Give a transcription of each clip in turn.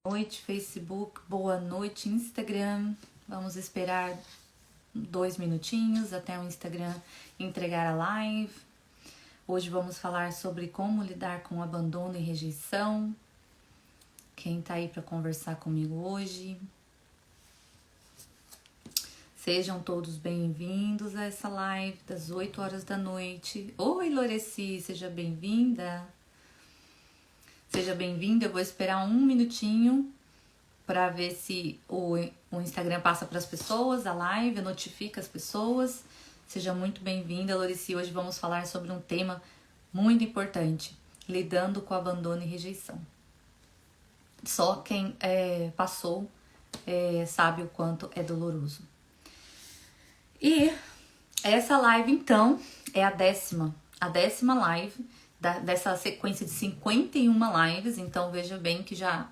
Noite, Facebook, boa noite, Instagram. Vamos esperar 2 minutinhos até o Instagram entregar a live. Hoje vamos falar sobre como lidar com abandono e rejeição. Quem tá aí para conversar comigo hoje? Sejam todos bem-vindos a essa live das 8 horas da noite. Oi, Loreci, seja bem-vinda. Seja bem-vinda, eu vou esperar um minutinho para ver se o Instagram passa para as pessoas, a live, notifica as pessoas. Seja muito bem-vinda, Lorici. Hoje vamos falar sobre um tema muito importante, lidando com abandono e rejeição. Só quem passou sabe o quanto é doloroso. E essa live, então, é a décima live dessa sequência de 51 lives. Então, veja bem que já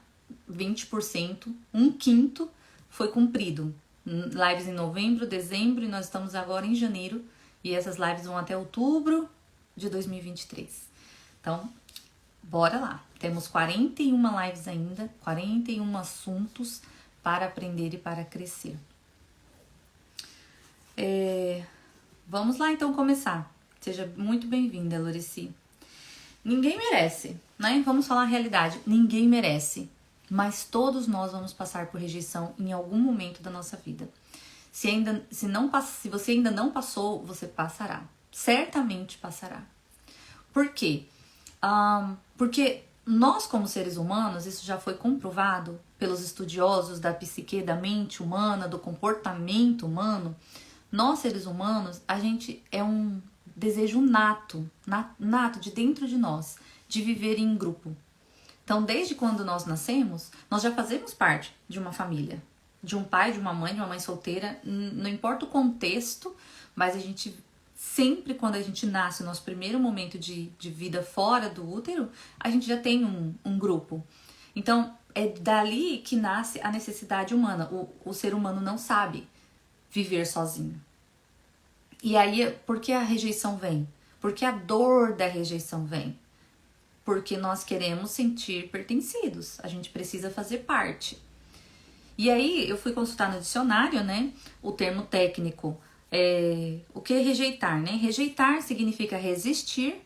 20%, um quinto, foi cumprido. Lives em novembro, dezembro, e nós estamos agora em janeiro. E essas lives vão até outubro de 2023. Então, bora lá. Temos 41 lives ainda, 41 assuntos para aprender e para crescer. Vamos lá, então, começar. Seja muito bem-vinda, Lorici. Ninguém merece, né? Vamos falar a realidade. Ninguém merece. Mas todos nós vamos passar por rejeição em algum momento da nossa vida. Se você ainda não passou, você passará. Certamente passará. Por quê? Porque nós, como seres humanos, isso já foi comprovado pelos estudiosos da psique, da mente humana, do comportamento humano. Nós, seres humanos, a gente é um desejo nato de dentro de nós, de viver em grupo. Então, desde quando nós nascemos, nós já fazemos parte de uma família, de um pai, de uma mãe solteira, não importa o contexto, mas a gente sempre, quando a gente nasce, o nosso primeiro momento de vida fora do útero, a gente já tem um grupo. Então, é dali que nasce a necessidade humana. O ser humano não sabe viver sozinho. E aí, por que a rejeição vem? Por que a dor da rejeição vem? Porque nós queremos sentir pertencidos. A gente precisa fazer parte. E aí, eu fui consultar no dicionário, né? O termo técnico. O que é rejeitar, né? Rejeitar significa resistir,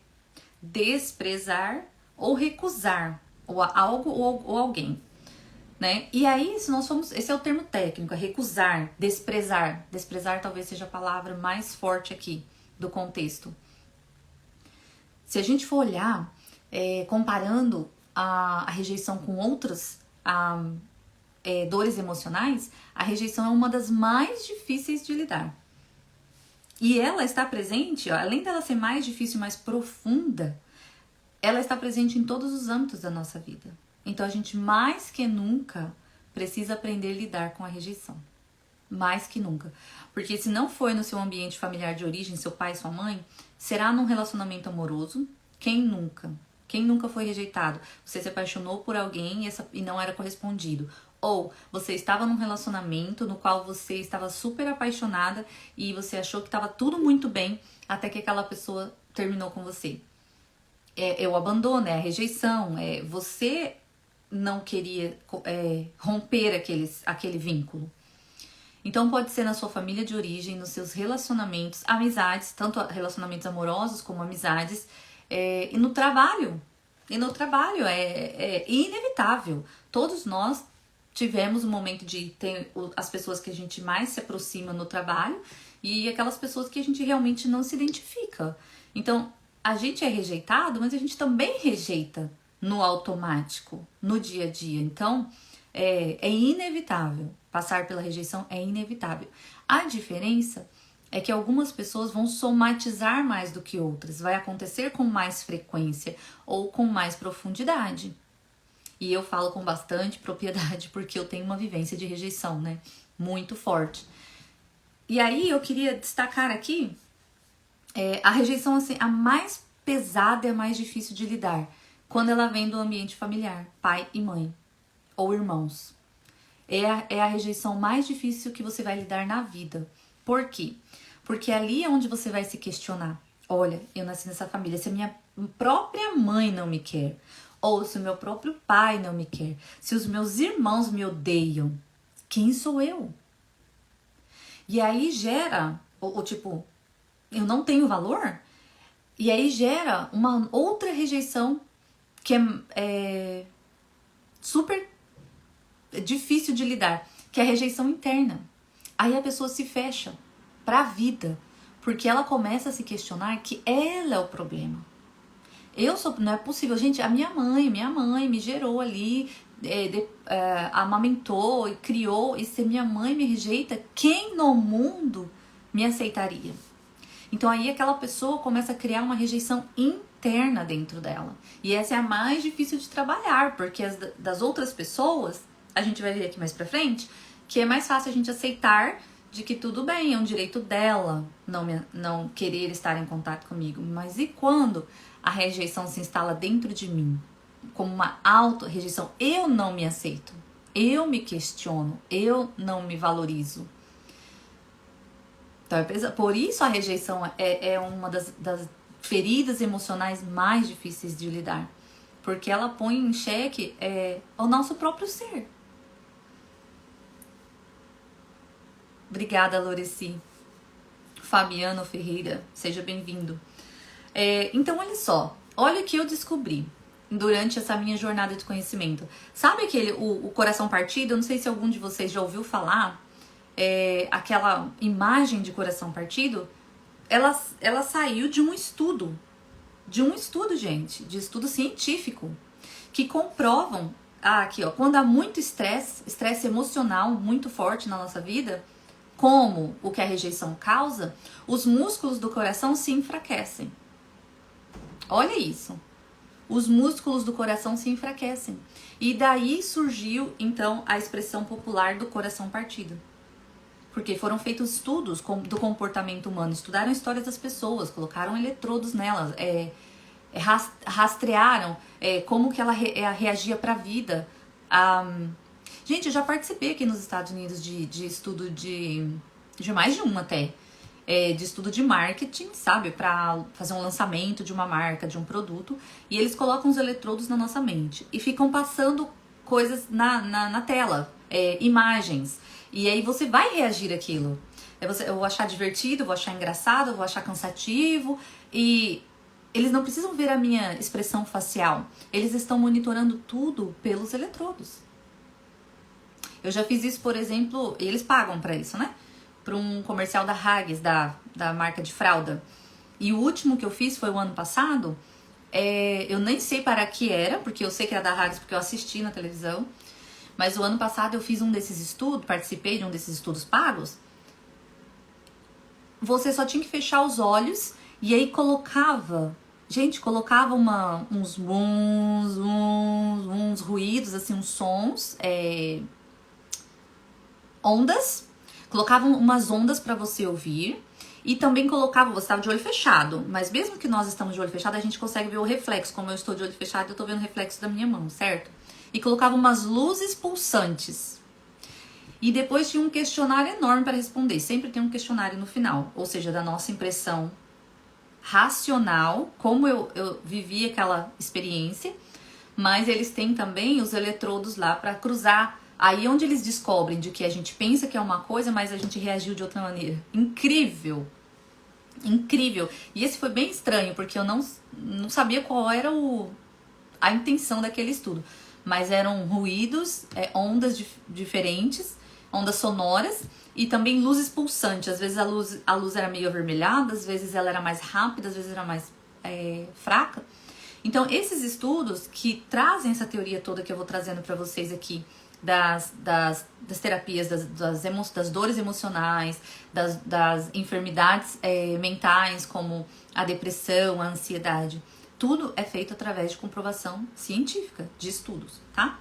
desprezar ou recusar algo ou alguém. Né? E aí, se nós somos, esse é o termo técnico, é recusar, desprezar. Desprezar talvez seja a palavra mais forte aqui do contexto. Se a gente for olhar, comparando a rejeição com outras dores emocionais, a rejeição é uma das mais difíceis de lidar. E ela está presente, além dela ser mais difícil, mais profunda, ela está presente em todos os âmbitos da nossa vida. Então, a gente mais que nunca precisa aprender a lidar com a rejeição. Mais que nunca. Porque se não foi no seu ambiente familiar de origem, seu pai, sua mãe, será num relacionamento amoroso. Quem nunca? Quem nunca foi rejeitado? Você se apaixonou por alguém e não era correspondido. Ou você estava num relacionamento no qual você estava super apaixonada e você achou que estava tudo muito bem até que aquela pessoa terminou com você. É o abandono, é a rejeição, você não queria romper aquele vínculo. Então pode ser na sua família de origem, nos seus relacionamentos, amizades, tanto relacionamentos amorosos como amizades, e no trabalho. E no trabalho é inevitável. Todos nós tivemos um momento de ter as pessoas que a gente mais se aproxima no trabalho e aquelas pessoas que a gente realmente não se identifica. Então, a gente é rejeitado, mas a gente também rejeita no automático, no dia a dia. Então, é inevitável. Passar pela rejeição é inevitável. A diferença é que algumas pessoas vão somatizar mais do que outras. Vai acontecer com mais frequência ou com mais profundidade. E eu falo com bastante propriedade porque eu tenho uma vivência de rejeição, né? Muito forte. E aí eu queria destacar aqui a rejeição, assim, a mais pesada e a mais difícil de lidar. Quando ela vem do ambiente familiar, pai e mãe, ou irmãos. É a rejeição mais difícil que você vai lidar na vida. Por quê? Porque ali é onde você vai se questionar. Olha, eu nasci nessa família, se a minha própria mãe não me quer, Ou se o meu próprio pai não me quer, se os meus irmãos me odeiam, quem sou eu? E aí gera, ou tipo, eu não tenho valor? E aí gera uma outra rejeição que é super difícil de lidar, que é a rejeição interna. Aí a pessoa se fecha pra vida, porque ela começa a se questionar que ela é o problema. Não é possível, gente, a minha mãe me gerou ali, amamentou e criou, e se minha mãe me rejeita, quem no mundo me aceitaria? Então aí aquela pessoa começa a criar uma rejeição interna dentro dela. E essa é a mais difícil de trabalhar, porque das outras pessoas, a gente vai ver aqui mais pra frente, que é mais fácil a gente aceitar de que tudo bem, é um direito dela não querer estar em contato comigo. Mas e quando a rejeição se instala dentro de mim? Como uma auto-rejeição. Eu não me aceito. Eu me questiono. Eu não me valorizo. Então, por isso a rejeição é uma das feridas emocionais mais difíceis de lidar. Porque ela põe em xeque o nosso próprio ser. Obrigada, Loreci. Fabiano Ferreira, seja bem-vindo. Então, olha só. Olha o que eu descobri durante essa minha jornada de conhecimento. Sabe o coração partido? Eu não sei se algum de vocês já ouviu falar. Aquela imagem de coração partido, ela saiu de um estudo, gente, de estudo científico, que comprovam, aqui ó, quando há muito estresse emocional muito forte na nossa vida, como o que a rejeição causa, os músculos do coração se enfraquecem. Olha isso. Os músculos do coração se enfraquecem. E daí surgiu, então, a expressão popular do coração partido. Porque foram feitos estudos do comportamento humano, estudaram histórias das pessoas, colocaram eletrodos nelas, rastrearam como que ela reagia para a vida. Gente, eu já participei aqui nos Estados Unidos de estudo de mais de um até, de estudo de marketing, sabe? Para fazer um lançamento de uma marca, de um produto, e eles colocam os eletrodos na nossa mente e ficam passando coisas na tela, imagens. E aí você vai reagir àquilo. Eu vou achar divertido, eu vou achar engraçado, eu vou achar cansativo. E eles não precisam ver a minha expressão facial. Eles estão monitorando tudo pelos eletrodos. Eu já fiz isso, por exemplo, e eles pagam pra isso, né? Pra um comercial da Huggies, da marca de fralda. E o último que eu fiz foi o ano passado. Eu nem sei para que era, porque eu sei que era da Huggies, porque eu assisti na televisão. Mas o ano passado eu fiz um desses estudos, participei de um desses estudos pagos. Você só tinha que fechar os olhos e aí colocava uns ruídos, assim, uns sons, ondas. Colocavam umas ondas para você ouvir. E também colocava, você estava de olho fechado. Mas mesmo que nós estamos de olho fechado, a gente consegue ver o reflexo. Como eu estou de olho fechado, eu estou vendo o reflexo da minha mão, certo? E colocava umas luzes pulsantes. E depois tinha um questionário enorme para responder. Sempre tem um questionário no final. Ou seja, da nossa impressão racional, como eu vivi aquela experiência. Mas eles têm também os eletrodos lá para cruzar. Aí onde eles descobrem de que a gente pensa que é uma coisa, mas a gente reagiu de outra maneira. Incrível! Incrível! E esse foi bem estranho, porque eu não sabia qual era a intenção daquele estudo. Mas eram ruídos, ondas diferentes, ondas sonoras e também luzes pulsantes. Às vezes a luz era meio avermelhada, às vezes ela era mais rápida, às vezes era mais fraca. Então, esses estudos que trazem essa teoria toda que eu vou trazendo para vocês aqui, das terapias, das dores emocionais, das enfermidades mentais, como a depressão, a ansiedade, tudo é feito através de comprovação científica, de estudos, tá?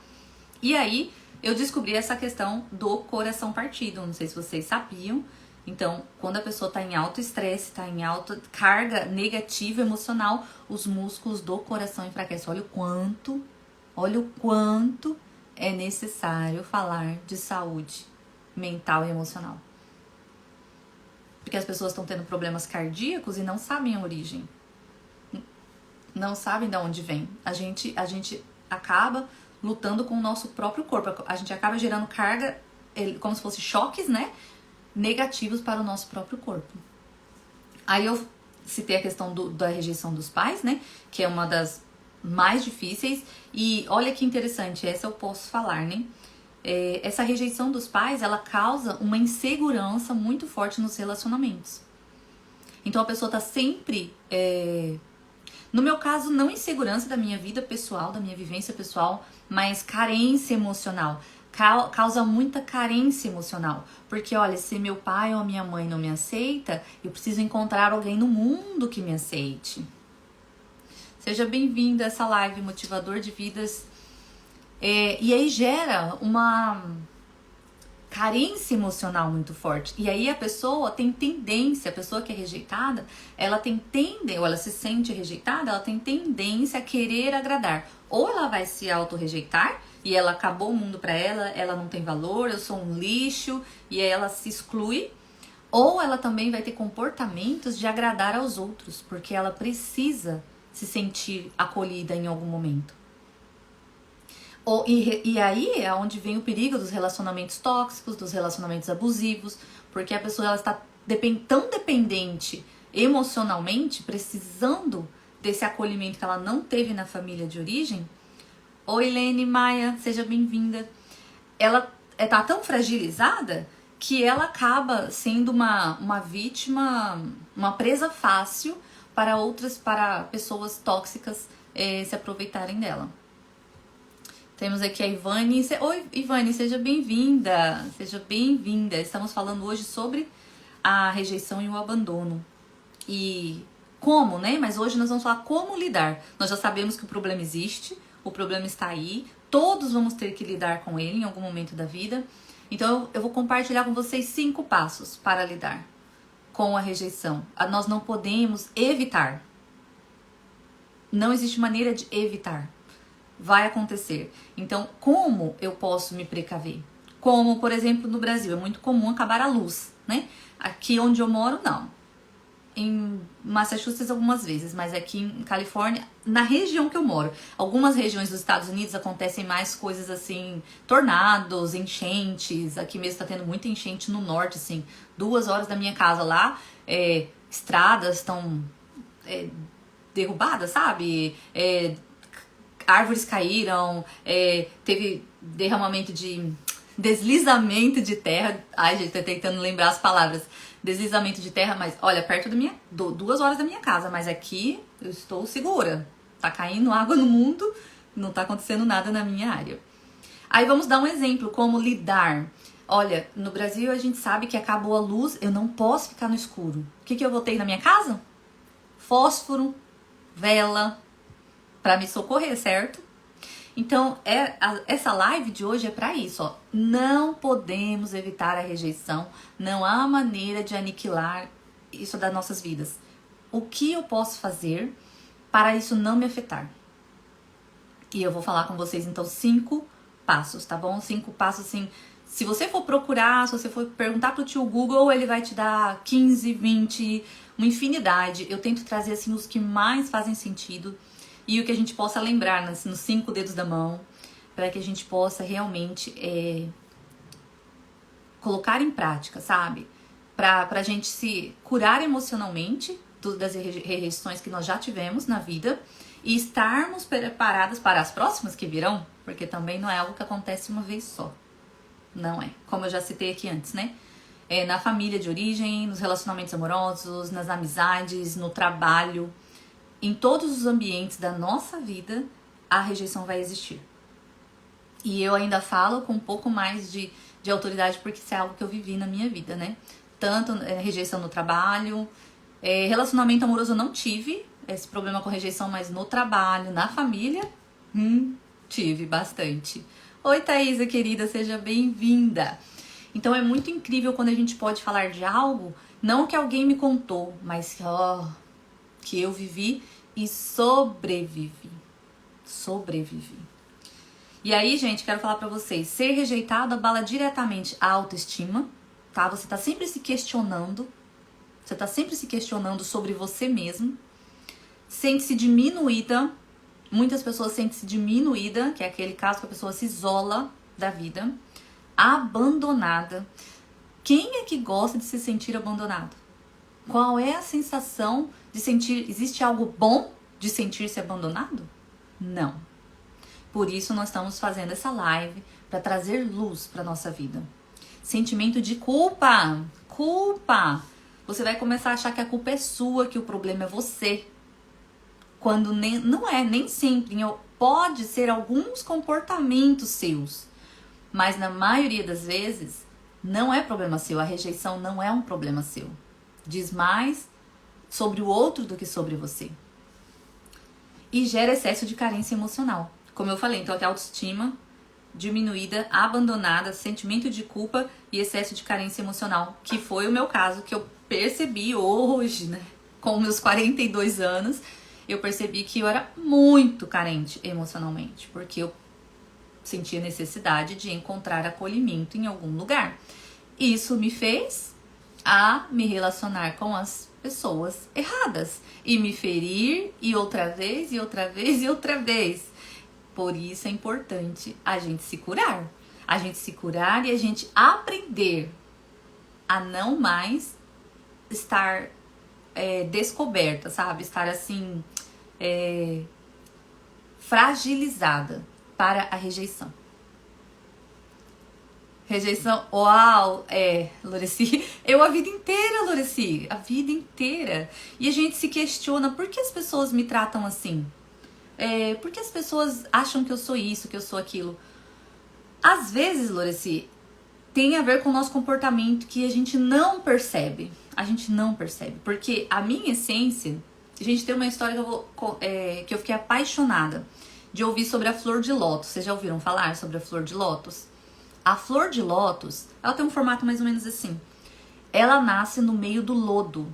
E aí, eu descobri essa questão do coração partido. Não sei se vocês sabiam. Então, quando a pessoa está em alto estresse, está em alta carga negativa emocional, os músculos do coração enfraquecem. Olha o quanto é necessário falar de saúde mental e emocional. Porque as pessoas estão tendo problemas cardíacos e não sabem a origem. não sabem de onde vem. A gente acaba lutando com o nosso próprio corpo. A gente acaba gerando carga, como se fosse choques, né? Negativos para o nosso próprio corpo. Aí eu citei a questão da rejeição dos pais, né? Que é uma das mais difíceis. E olha que interessante, essa eu posso falar, né? Essa rejeição dos pais, ela causa uma insegurança muito forte nos relacionamentos. Então a pessoa tá sempre... No meu caso, não insegurança da minha vida pessoal, da minha vivência pessoal, mas carência emocional. Causa muita carência emocional. Porque, olha, se meu pai ou minha mãe não me aceita, eu preciso encontrar alguém no mundo que me aceite. Seja bem-vindo a essa live Motivador de Vidas. E aí gera uma carência emocional muito forte. E aí a pessoa tem tendência, a pessoa que é rejeitada, ela tem tendência, ou ela se sente rejeitada, ela tem tendência a querer agradar. Ou ela vai se auto-rejeitar, e ela acabou o mundo pra ela, ela não tem valor, eu sou um lixo, e aí ela se exclui. Ou ela também vai ter comportamentos de agradar aos outros, porque ela precisa se sentir acolhida em algum momento. E aí é onde vem o perigo dos relacionamentos tóxicos, dos relacionamentos abusivos, porque a pessoa ela está tão dependente emocionalmente, precisando desse acolhimento que ela não teve na família de origem. Oi, Lene Maia, seja bem-vinda. Ela tá tão fragilizada que ela acaba sendo uma vítima, uma presa fácil para pessoas tóxicas se aproveitarem dela. Temos aqui a Ivane. Oi, Ivane, seja bem-vinda. Seja bem-vinda. Estamos falando hoje sobre a rejeição e o abandono. E como, né? Mas hoje nós vamos falar como lidar. Nós já sabemos que o problema existe, o problema está aí. Todos vamos ter que lidar com ele em algum momento da vida. Então eu vou compartilhar com vocês 5 passos para lidar com a rejeição. Nós não podemos evitar. Não existe maneira de evitar. Vai acontecer. Então, como eu posso me precaver? Como, por exemplo, no Brasil, é muito comum acabar a luz, né? Aqui onde eu moro, não. Em Massachusetts algumas vezes, mas aqui em Califórnia, na região que eu moro, algumas regiões dos Estados Unidos acontecem mais coisas assim, tornados, enchentes. Aqui mesmo tá tendo muita enchente no norte, assim, 2 horas da minha casa lá, estradas estão derrubadas, sabe? Árvores caíram, teve derramamento de... deslizamento de terra. Ai, gente, tô tentando lembrar as palavras. Deslizamento de terra, mas olha, perto da 2 horas da minha casa, mas aqui eu estou segura. Tá caindo água no mundo, não tá acontecendo nada na minha área. Aí vamos dar um exemplo, como lidar. Olha, no Brasil a gente sabe que acabou a luz, eu não posso ficar no escuro. O que eu vou ter na minha casa? Fósforo, vela, para me socorrer, certo? Então, essa live de hoje é para isso, ó. Não podemos evitar a rejeição, não há maneira de aniquilar isso das nossas vidas. O que eu posso fazer para isso não me afetar? E eu vou falar com vocês, então, 5 passos, tá bom? 5 passos, assim, se você for procurar, se você for perguntar pro tio Google, ele vai te dar 15, 20, uma infinidade. Eu tento trazer, assim, os que mais fazem sentido. E o que a gente possa lembrar nos 5 dedos da mão, para que a gente possa realmente colocar em prática, sabe? Pra gente se curar emocionalmente das rejeições que nós já tivemos na vida e estarmos preparadas para as próximas que virão, porque também não é algo que acontece uma vez só. Não é. Como eu já citei aqui antes, né? Na família de origem, nos relacionamentos amorosos, nas amizades, no trabalho. Em todos os ambientes da nossa vida, a rejeição vai existir. E eu ainda falo com um pouco mais de autoridade, porque isso é algo que eu vivi na minha vida, né? Tanto rejeição no trabalho, relacionamento amoroso eu não tive esse problema com rejeição, mas no trabalho, na família, tive bastante. Oi, Thaisa, querida, seja bem-vinda. Então é muito incrível quando a gente pode falar de algo, não que alguém me contou, mas que eu vivi e sobrevivi. E aí, gente, quero falar pra vocês, ser rejeitado abala diretamente a autoestima, tá? Você tá sempre se questionando, sobre você mesmo. sente-se diminuída. Muitas pessoas sentem-se diminuída, que é aquele caso que a pessoa se isola da vida. Abandonada. Quem é que gosta de se sentir abandonado? Qual é a sensação de sentir... Existe algo bom de sentir-se abandonado? Não. Por isso nós estamos fazendo essa live para trazer luz para nossa vida. Sentimento de culpa. Culpa. Você vai começar a achar que a culpa é sua, que o problema é você. Quando não é, nem sempre. Pode ser alguns comportamentos seus. Mas na maioria das vezes, não é problema seu. A rejeição não é um problema seu. Diz mais sobre o outro do que sobre você. E gera excesso de carência emocional. Como eu falei, então até autoestima diminuída, abandonada, sentimento de culpa e excesso de carência emocional. Que foi o meu caso, que eu percebi hoje, né? Com meus 42 anos, eu percebi que eu era muito carente emocionalmente. Porque eu sentia necessidade de encontrar acolhimento em algum lugar. Isso me fez a me relacionar com as pessoas erradas e me ferir e outra vez e outra vez e outra vez. Por isso é importante a gente se curar. A gente se curar e a gente aprender a não mais estar descoberta, sabe? Estar assim fragilizada para a rejeição. Rejeição, uau, Loreci, eu a vida inteira, Loreci, a vida inteira. E a gente se questiona, por que as pessoas me tratam assim? Por que as pessoas acham que eu sou isso, que eu sou aquilo? Às vezes, Loreci, tem a ver com o nosso comportamento que a gente não percebe. A gente não percebe, porque a minha essência, a gente tem uma história que eu fiquei apaixonada de ouvir sobre a flor de lótus. Vocês já ouviram falar sobre a flor de lótus? A flor de lótus, ela tem um formato mais ou menos assim. Ela nasce no meio do lodo.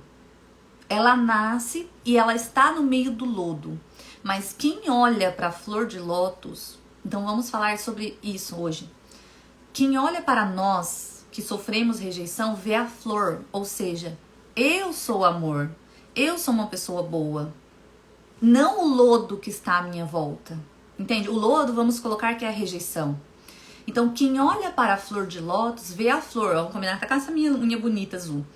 Ela nasce e ela está no meio do lodo. Mas quem olha para a flor de lótus, então vamos falar sobre isso hoje. Quem olha para nós que sofremos rejeição vê a flor, ou seja, eu sou amor, eu sou uma pessoa boa. Não o lodo que está à minha volta. Entende? O lodo, vamos colocar que é a rejeição. Então, quem olha para a flor de lótus, vê a flor. Vamos combinar com essa minha unha bonita azul.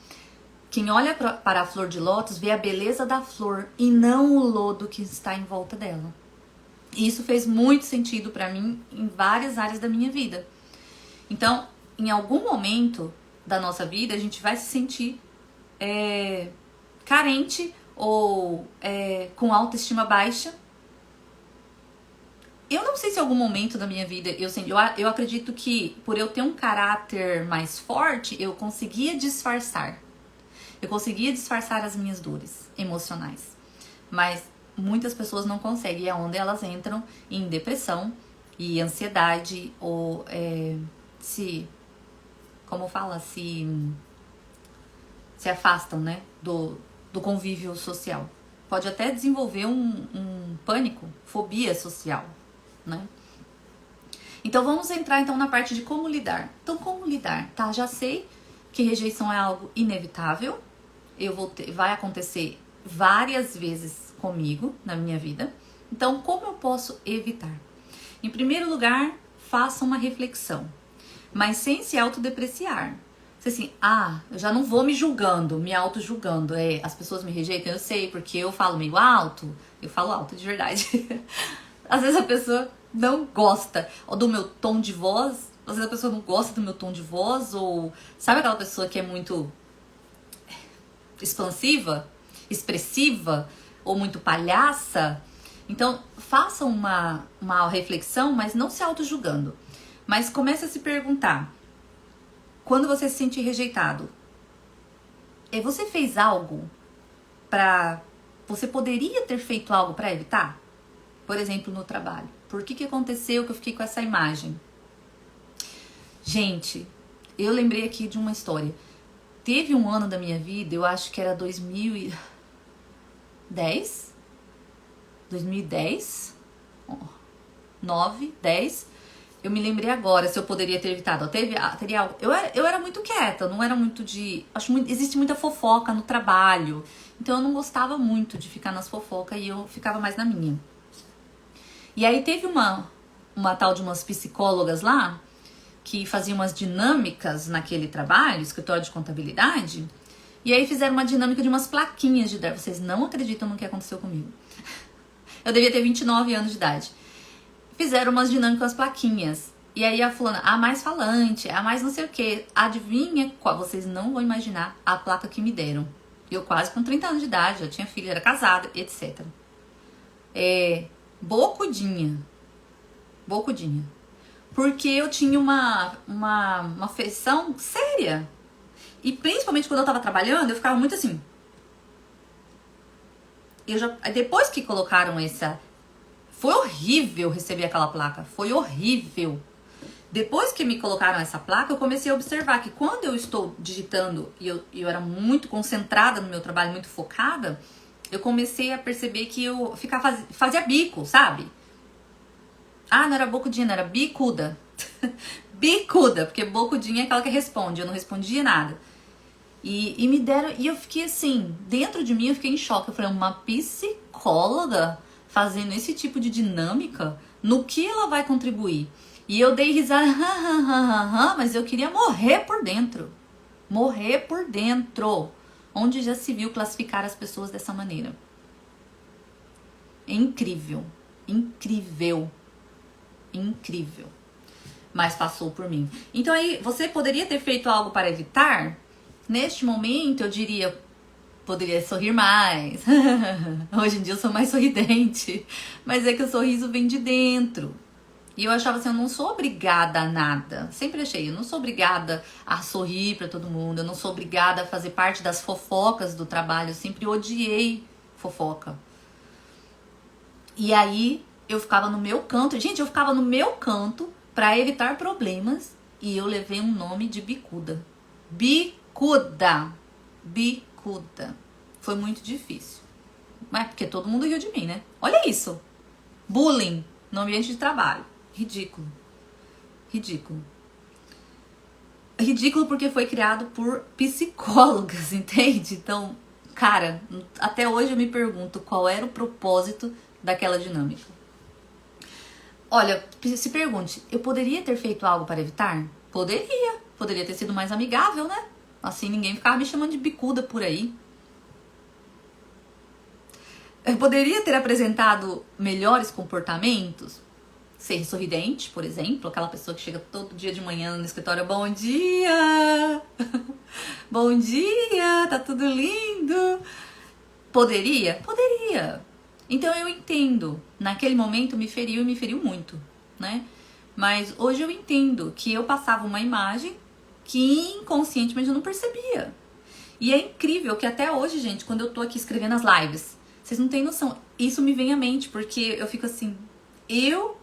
Quem olha para a flor de lótus, vê a beleza da flor e não o lodo que está em volta dela. E isso fez muito sentido para mim em várias áreas da minha vida. Então, em algum momento da nossa vida, a gente vai se sentir carente ou com autoestima baixa. Eu não sei se em algum momento da minha vida eu acredito que por eu ter um caráter mais forte, eu conseguia disfarçar. Eu conseguia disfarçar as minhas dores emocionais. Mas muitas pessoas não conseguem. E é onde elas entram em depressão e ansiedade ou se afastam, né, do convívio social. Pode até desenvolver um pânico, fobia social. Né? Então vamos entrar então na parte de como lidar. Então como lidar? Tá, já sei que rejeição é algo inevitável. Vai acontecer várias vezes comigo na minha vida. Então como eu posso evitar? Em primeiro lugar, faça uma reflexão, mas sem se autodepreciar. Você assim, eu já não vou me julgando, me auto-julgando. As pessoas me rejeitam, eu sei, porque eu falo meio alto. Eu falo alto de verdade. Às vezes a pessoa não gosta do meu tom de voz, às vezes a pessoa não gosta do meu tom de voz, ou sabe aquela pessoa que é muito expansiva, expressiva, ou muito palhaça? Então, faça uma reflexão, mas não se auto-julgando. Mas comece a se perguntar, quando você se sentir rejeitado, você fez algo você poderia ter feito algo para evitar? Por exemplo, no trabalho. Por que aconteceu que eu fiquei com essa imagem? Gente, eu lembrei aqui de uma história. Teve um ano da minha vida, eu acho que era 2010? 2010? 9, 10. Eu me lembrei agora se eu poderia ter evitado. Teria algo. Eu era muito quieta, não era muito de... existe muita fofoca no trabalho. Então eu não gostava muito de ficar nas fofocas e eu ficava mais na minha. E aí teve uma tal de umas psicólogas lá que faziam umas dinâmicas naquele trabalho, escritório de contabilidade, e aí fizeram uma dinâmica de umas plaquinhas de dar. Vocês não acreditam no que aconteceu comigo. Eu devia ter 29 anos de idade. Fizeram umas dinâmicas, plaquinhas. E aí a fulana, a mais falante, a mais não sei o que. Adivinha qual? Vocês não vão imaginar a placa que me deram. Eu quase com 30 anos de idade, já tinha filho, era casada, etc. Bocudinha. Bocudinha. Porque eu tinha uma feição séria. E principalmente quando eu tava trabalhando, eu ficava muito assim. Depois que colocaram essa... Foi horrível receber aquela placa. Foi horrível. Depois que me colocaram essa placa, eu comecei a observar que quando eu estou digitando e eu era muito concentrada no meu trabalho, muito focada, eu comecei a perceber que eu fazia bico, sabe? Ah, não era bocudinha, não era bicuda. Bicuda, porque bocudinha é aquela que responde. Eu não respondia nada. E me deram... E eu fiquei assim, dentro de mim eu fiquei em choque. Eu falei, uma psicóloga fazendo esse tipo de dinâmica, no que ela vai contribuir? E eu dei risada, mas eu queria morrer por dentro. Morrer por dentro. Onde já se viu classificar as pessoas dessa maneira? É incrível. Incrível. Incrível. Mas passou por mim. Então aí, você poderia ter feito algo para evitar? Neste momento, eu diria, poderia sorrir mais. Hoje em dia eu sou mais sorridente. Mas é que o sorriso vem de dentro. E eu achava assim, eu não sou obrigada a nada. Sempre achei, eu não sou obrigada a sorrir pra todo mundo. Eu não sou obrigada a fazer parte das fofocas do trabalho. Eu sempre odiei fofoca. E aí, eu ficava no meu canto. Gente, eu ficava no meu canto pra evitar problemas. E eu levei um nome de bicuda. Bicuda. Bicuda. Foi muito difícil. Mas porque todo mundo riu de mim, né? Olha isso. Bullying no ambiente de trabalho. Ridículo. Ridículo. Ridículo porque foi criado por psicólogas, entende? Então, cara, até hoje eu me pergunto qual era o propósito daquela dinâmica. Olha, se pergunte, eu poderia ter feito algo para evitar? Poderia. Poderia ter sido mais amigável, né? Assim ninguém ficava me chamando de bicuda por aí. Eu poderia ter apresentado melhores comportamentos? Ser sorridente, por exemplo, aquela pessoa que chega todo dia de manhã no escritório, bom dia, bom dia, tá tudo lindo. Poderia? Poderia. Então eu entendo, naquele momento me feriu e me feriu muito, né? Mas hoje eu entendo que eu passava uma imagem que inconscientemente eu não percebia. E é incrível que até hoje, gente, quando eu tô aqui escrevendo as lives, vocês não têm noção, isso me vem à mente, porque eu fico assim, eu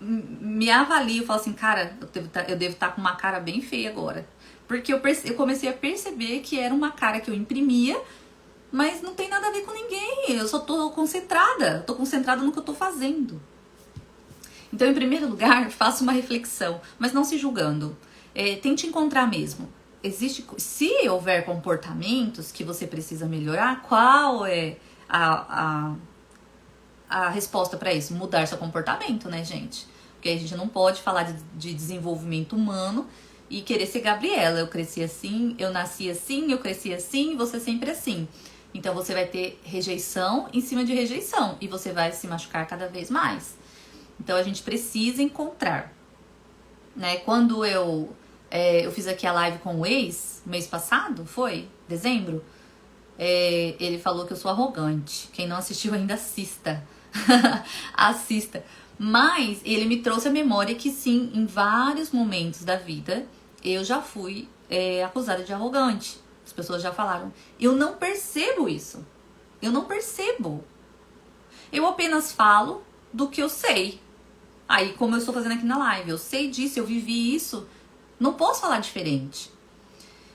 me avalio, falo assim, cara, eu devo estar com uma cara bem feia agora. Porque eu comecei a perceber que era uma cara que eu imprimia, mas não tem nada a ver com ninguém. Eu só tô concentrada no que eu tô fazendo. Então, em primeiro lugar, faça uma reflexão, mas não se julgando. Tente encontrar mesmo. Se houver comportamentos que você precisa melhorar, qual é a resposta para isso? Mudar seu comportamento, né, gente? Porque a gente não pode falar de desenvolvimento humano e querer ser Gabriela. Eu cresci assim, eu nasci assim, eu cresci assim, você sempre assim. Então você vai ter rejeição em cima de rejeição e você vai se machucar cada vez mais. Então a gente precisa encontrar, né? Quando eu fiz aqui a live com o ex, mês passado, foi? Dezembro? Ele falou que eu sou arrogante. Quem não assistiu ainda, assista. Assista. Mas ele me trouxe a memória que sim, em vários momentos da vida, eu já fui acusada de arrogante. As pessoas já falaram. Eu não percebo isso. Eu não percebo. Eu apenas falo do que eu sei. Aí, como eu estou fazendo aqui na live, eu sei disso, eu vivi isso. Não posso falar diferente.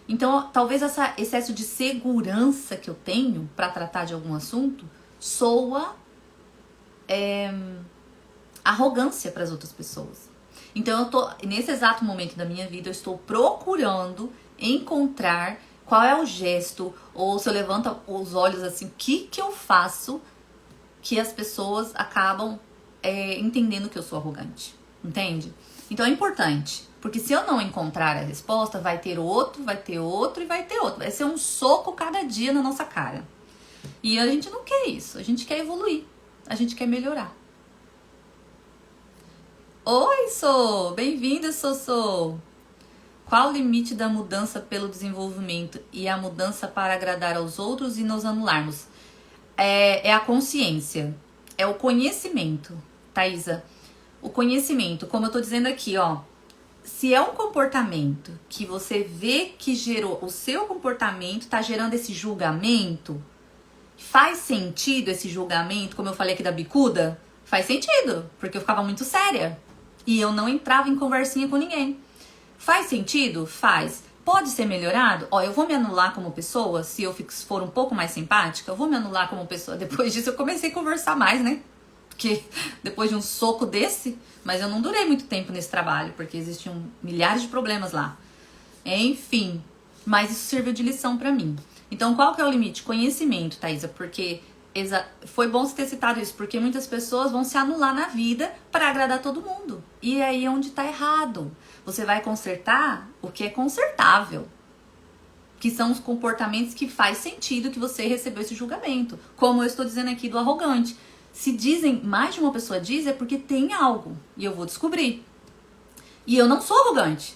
Então, talvez esse excesso de segurança que eu tenho para tratar de algum assunto soa arrogância para as outras pessoas. Então, nesse exato momento da minha vida, eu estou procurando encontrar Qual é o gesto? Ou se eu levanto os olhos assim, o que eu faço que as pessoas acabam entendendo que eu sou arrogante? Entende? Então é importante. Porque se eu não encontrar a resposta, vai ter outro, vai ter outro e vai ter outro. Vai ser um soco cada dia na nossa cara. E a gente não quer isso. A gente quer evoluir. A gente quer melhorar. Oi, Sô! Bem-vinda, Sossô! Qual o limite da mudança pelo desenvolvimento e a mudança para agradar aos outros e nos anularmos? É a consciência. É o conhecimento, Thaisa. O conhecimento, como eu tô dizendo aqui, ó. Se é um comportamento que você vê que gerou, o seu comportamento tá gerando esse julgamento, faz sentido esse julgamento, como eu falei aqui da bicuda? Faz sentido, porque eu ficava muito séria. E eu não entrava em conversinha com ninguém. Faz sentido? Faz. Pode ser melhorado? Ó, eu vou me anular como pessoa, se eu for um pouco mais simpática, eu vou me anular como pessoa. Depois disso eu comecei a conversar mais, né? Porque depois de um soco desse, mas eu não durei muito tempo nesse trabalho, porque existiam milhares de problemas lá. Enfim, mas isso serviu de lição pra mim. Então, qual que é o limite? Conhecimento, Thaisa, porque foi bom você ter citado isso, porque muitas pessoas vão se anular na vida para agradar todo mundo. E aí é onde tá errado. Você vai consertar o que é consertável, que são os comportamentos que faz sentido que você recebeu esse julgamento. Como eu estou dizendo aqui do arrogante. Se dizem, mais de uma pessoa diz, é porque tem algo. E eu vou descobrir. E eu não sou arrogante.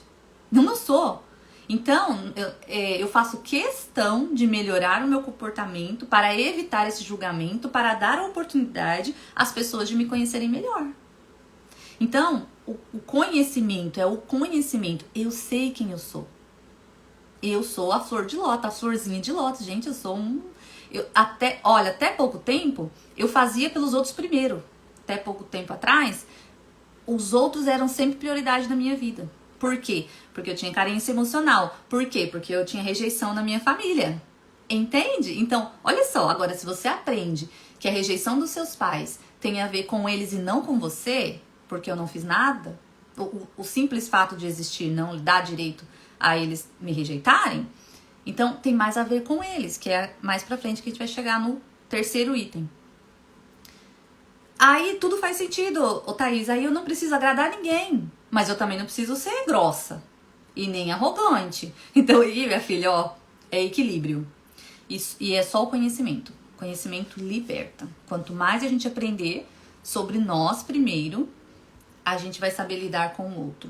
Não sou. Então, eu faço questão de melhorar o meu comportamento para evitar esse julgamento, para dar a oportunidade às pessoas de me conhecerem melhor. Então, o conhecimento é o conhecimento. Eu sei quem eu sou. Eu sou a flor de lótus, a florzinha de lótus. Gente, eu sou até pouco tempo, eu fazia pelos outros primeiro. Até pouco tempo atrás, os outros eram sempre prioridade na minha vida. Por quê? Porque eu tinha carência emocional. Por quê? Porque eu tinha rejeição na minha família. Entende? Então, olha só, agora se você aprende que a rejeição dos seus pais tem a ver com eles e não com você, porque eu não fiz nada, o simples fato de existir não dá direito a eles me rejeitarem, então tem mais a ver com eles, que é mais pra frente que a gente vai chegar no terceiro item. Aí tudo faz sentido, Thaís, aí eu não preciso agradar ninguém, mas eu também não preciso ser grossa e nem arrogante. Então aí, minha filha, ó, é equilíbrio. Isso, e é só o conhecimento. Conhecimento liberta. Quanto mais a gente aprender sobre nós primeiro, a gente vai saber lidar com o outro.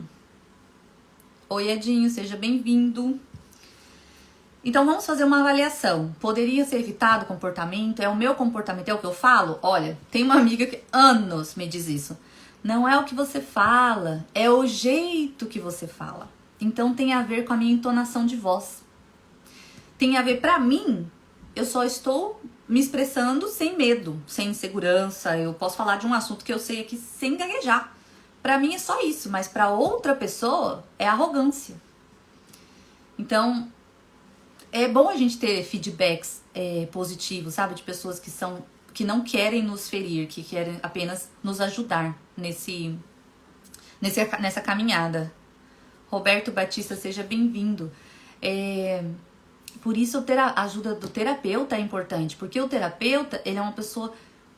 Oi, Edinho, seja bem-vindo. Então vamos fazer uma avaliação. Poderia ser evitado o comportamento? É o meu comportamento? É o que eu falo? Olha, tem uma amiga que anos me diz isso. Não é o que você fala, é o jeito que você fala. Então tem a ver com a minha entonação de voz. Tem a ver, pra mim, eu só estou me expressando sem medo, sem insegurança. Eu posso falar de um assunto que eu sei aqui sem gaguejar. Pra mim é só isso, mas pra outra pessoa é arrogância. Então, é bom a gente ter feedbacks positivos, sabe? De pessoas que não querem nos ferir, que querem apenas nos ajudar nessa caminhada. Roberto Batista, seja bem-vindo. Por isso a ajuda do terapeuta é importante, porque o terapeuta, ele é uma pessoa,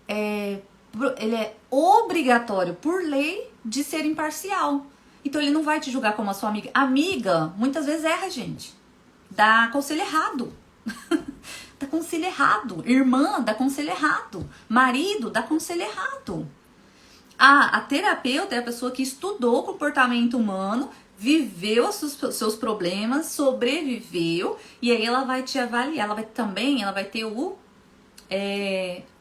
ele é obrigatório por lei de ser imparcial. Então ele não vai te julgar como a sua amiga. Amiga, muitas vezes erra, gente. Dá conselho errado. Dá conselho errado. Irmã, dá conselho errado. Marido, dá conselho errado. A terapeuta é a pessoa que estudou o comportamento humano, viveu os seus problemas, sobreviveu, e aí ela vai te avaliar. Ela vai ter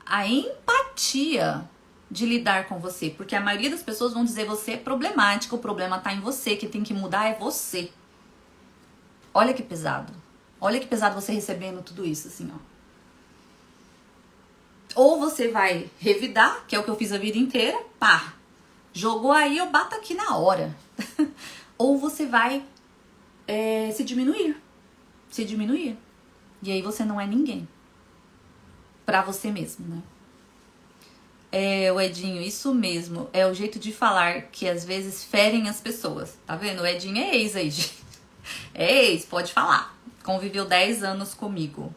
a empatia de lidar com você, porque a maioria das pessoas vão dizer você é problemática, o problema tá em você, que tem que mudar é você. Olha que pesado. Olha que pesado você recebendo tudo isso, assim, ó. Ou você vai revidar, que é o que eu fiz a vida inteira, pá, jogou aí, eu bato aqui na hora. Ou você vai se diminuir. E aí você não é ninguém. Pra você mesmo, né? O Edinho, isso mesmo. É o jeito de falar que às vezes ferem as pessoas. Tá vendo? O Edinho é ex aí, gente. É ex, pode falar. Conviveu 10 anos comigo.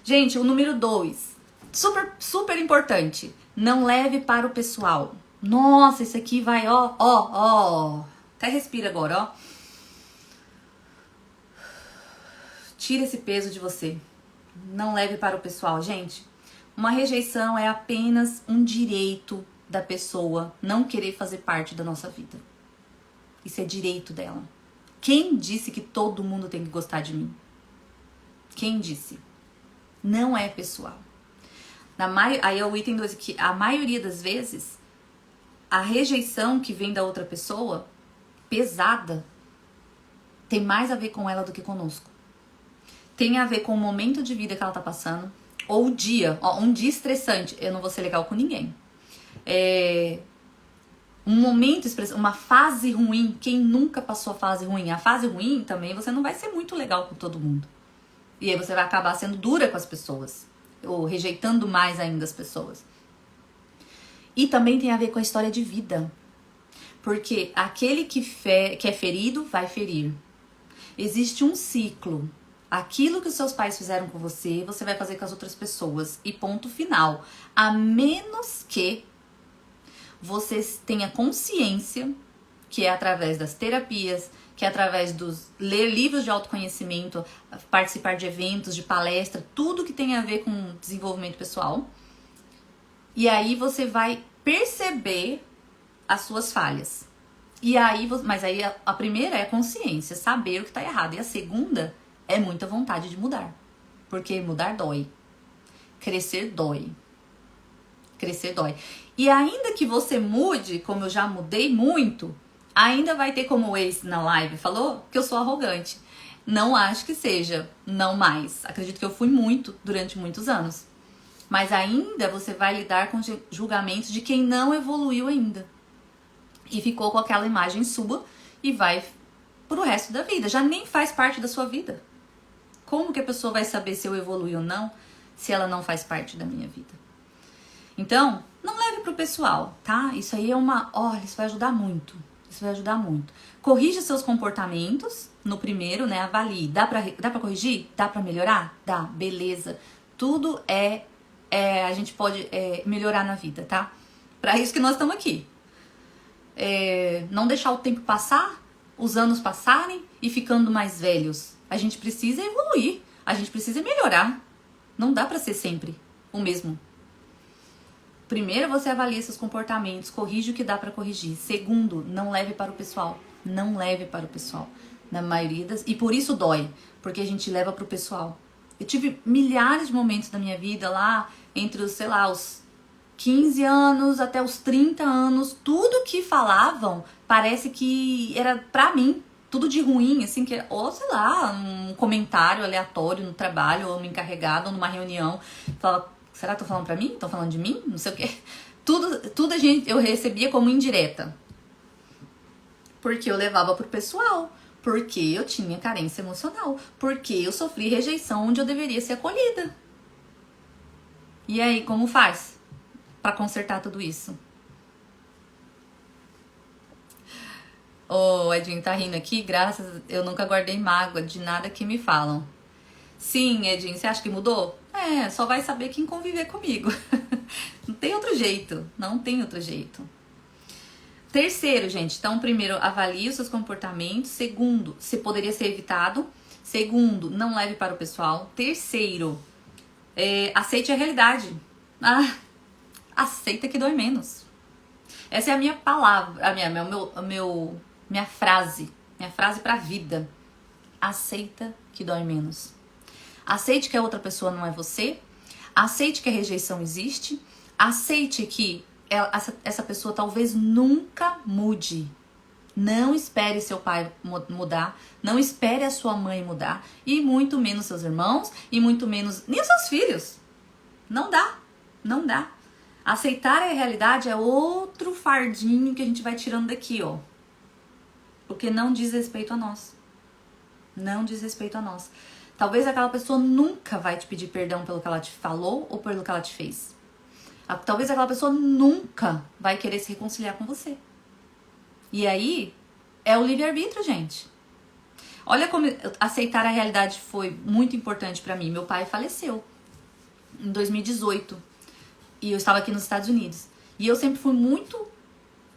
Gente, o número 2, super, super importante. Não leve para o pessoal. Nossa, esse aqui vai, ó. Até respira agora, ó. Tira esse peso de você. Não leve para o pessoal. Gente, uma rejeição é apenas um direito da pessoa não querer fazer parte da nossa vida. Isso é direito dela. Quem disse que todo mundo tem que gostar de mim? Quem disse? Não é pessoal. Aí é o item 2 aqui. A maioria das vezes, a rejeição que vem da outra pessoa, pesada, tem mais a ver com ela do que conosco. Tem a ver com o momento de vida que ela tá passando, ou o dia, um dia estressante. Eu não vou ser legal com ninguém. Um momento, uma fase ruim. Quem nunca passou a fase ruim? A fase ruim também você não vai ser muito legal com todo mundo. E aí você vai acabar sendo dura com as pessoas, ou rejeitando mais ainda as pessoas. E também tem a ver com a história de vida. Porque aquele que é ferido vai ferir. Existe um ciclo. Aquilo que os seus pais fizeram com você, você vai fazer com as outras pessoas. E ponto final. A menos que você tenha consciência, que é através das terapias, que é através dos ler livros de autoconhecimento, participar de eventos, de palestra, tudo que tem a ver com desenvolvimento pessoal. E aí você vai perceber as suas falhas. E aí, mas aí a primeira é a consciência, saber o que está errado. E a segunda é muita vontade de mudar. Porque mudar dói. Crescer dói. Crescer dói. E ainda que você mude, como eu já mudei muito, ainda vai ter, como o ex na live falou, que eu sou arrogante. Não acho que seja, não mais. Acredito que eu fui muito durante muitos anos. Mas ainda você vai lidar com julgamentos de quem não evoluiu ainda. E ficou com aquela imagem sua e vai pro resto da vida. Já nem faz parte da sua vida. Como que a pessoa vai saber se eu evolui ou não, se ela não faz parte da minha vida? Então, não leve pro pessoal, tá? Isso aí é olha, isso vai ajudar muito. Isso vai ajudar muito. Corrija seus comportamentos no primeiro, né? Avalie. Dá pra corrigir? Dá pra melhorar? Dá, beleza. Tudo a gente pode melhorar na vida, tá? Pra isso que nós estamos aqui. Não deixar o tempo passar, os anos passarem e ficando mais velhos. A gente precisa evoluir. A gente precisa melhorar. Não dá pra ser sempre o mesmo. Primeiro, você avalia seus comportamentos, corrige o que dá pra corrigir. Segundo, não leve para o pessoal. Não leve para o pessoal. Na maioria das... E por isso dói, porque a gente leva pro pessoal. Eu tive milhares de momentos da minha vida lá, entre os, os 15 anos até os 30 anos. Tudo que falavam parece que era pra mim. Tudo de ruim, assim, ou sei lá, um comentário aleatório no trabalho, ou uma encarregada, ou numa reunião. Falava, será que tô falando pra mim? Tô falando de mim? Não sei o quê. Tudo eu recebia como indireta. Porque eu levava pro pessoal. Porque eu tinha carência emocional. Porque eu sofri rejeição onde eu deveria ser acolhida. E aí, como faz pra consertar tudo isso? O Edinho tá rindo aqui, eu nunca guardei mágoa de nada que me falam. Sim, Edinho, você acha que mudou? Só vai saber quem conviver comigo. Não tem outro jeito, não tem outro jeito. Terceiro, gente, então primeiro, avalie os seus comportamentos. Segundo, se poderia ser evitado. Segundo, não leve para o pessoal. Terceiro, aceite a realidade. Aceita que dói menos. Essa é a minha palavra, minha frase pra vida. Aceita que dói menos. Aceite que a outra pessoa não é você. Aceite que a rejeição existe. Aceite que essa pessoa talvez nunca mude. Não espere seu pai mudar. Não espere a sua mãe mudar. E muito menos seus irmãos. E muito menos nem os seus filhos. Não dá. Não dá. Aceitar a realidade é outro fardinho que a gente vai tirando daqui, ó. Porque não diz respeito a nós. Não diz respeito a nós. Talvez aquela pessoa nunca vai te pedir perdão pelo que ela te falou ou pelo que ela te fez. Talvez aquela pessoa nunca vai querer se reconciliar com você. E aí, é o livre-arbítrio, gente. Olha como aceitar a realidade foi muito importante pra mim. Meu pai faleceu em 2018 e eu estava aqui nos Estados Unidos. E eu sempre fui muito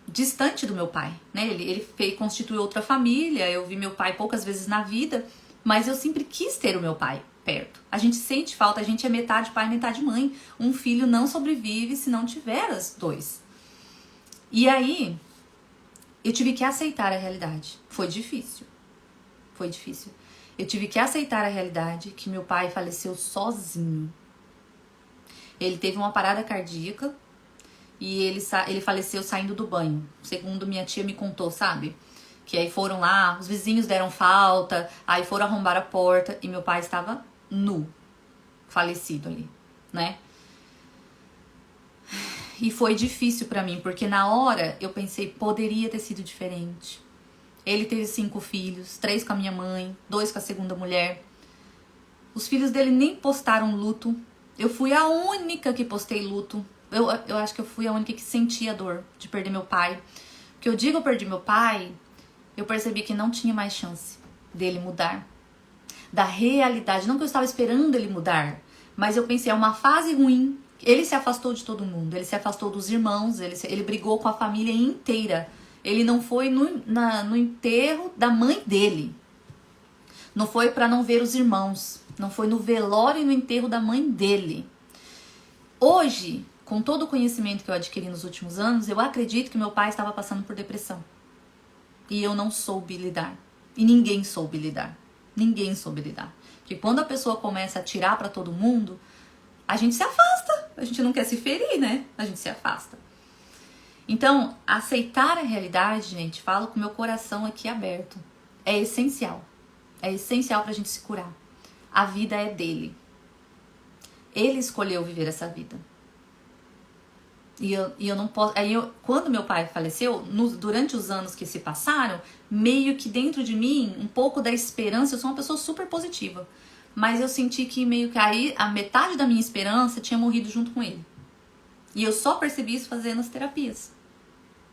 distante do meu pai, né? Ele constituiu outra família, eu vi meu pai poucas vezes na vida, mas eu sempre quis ter o meu pai perto. A gente sente falta, a gente é metade pai, metade mãe. Um filho não sobrevive se não tiver os dois. E aí, eu tive que aceitar a realidade. Foi difícil. Foi difícil. Eu tive que aceitar a realidade que meu pai faleceu sozinho. Ele teve uma parada cardíaca e ele faleceu saindo do banho. Segundo minha tia me contou, sabe? Que aí foram lá, os vizinhos deram falta, aí foram arrombar a porta e meu pai estava nu, falecido ali, né? E foi difícil pra mim, porque na hora eu pensei, poderia ter sido diferente. Ele teve 5 filhos, 3 com a minha mãe, 2 com a segunda mulher. Os filhos dele nem postaram luto. Eu fui a única que postei luto. Eu acho que eu fui a única que sentia a dor de perder meu pai. Porque eu digo eu perdi meu pai, eu percebi que não tinha mais chance dele mudar. Da realidade, não que eu estava esperando ele mudar, mas eu pensei, é uma fase ruim. Ele se afastou de todo mundo, ele se afastou dos irmãos, ele brigou com a família inteira. Ele não foi no enterro da mãe dele. Não foi para não ver os irmãos. Não foi no velório e no enterro da mãe dele. Hoje, com todo o conhecimento que eu adquiri nos últimos anos, eu acredito que meu pai estava passando por depressão. E eu não soube lidar. E ninguém soube lidar. Ninguém soube lidar. Porque quando a pessoa começa a atirar para todo mundo, a gente se afasta. A gente não quer se ferir, né? A gente se afasta. Então, aceitar a realidade, gente, falo com o meu coração aqui aberto. É essencial. É essencial pra gente se curar. A vida é dele. Ele escolheu viver essa vida. E eu não posso... quando meu pai faleceu, durante os anos que se passaram, meio que dentro de mim, um pouco da esperança, eu sou uma pessoa super positiva. Mas eu senti que meio que aí, a metade da minha esperança tinha morrido junto com ele. E eu só percebi isso fazendo as terapias.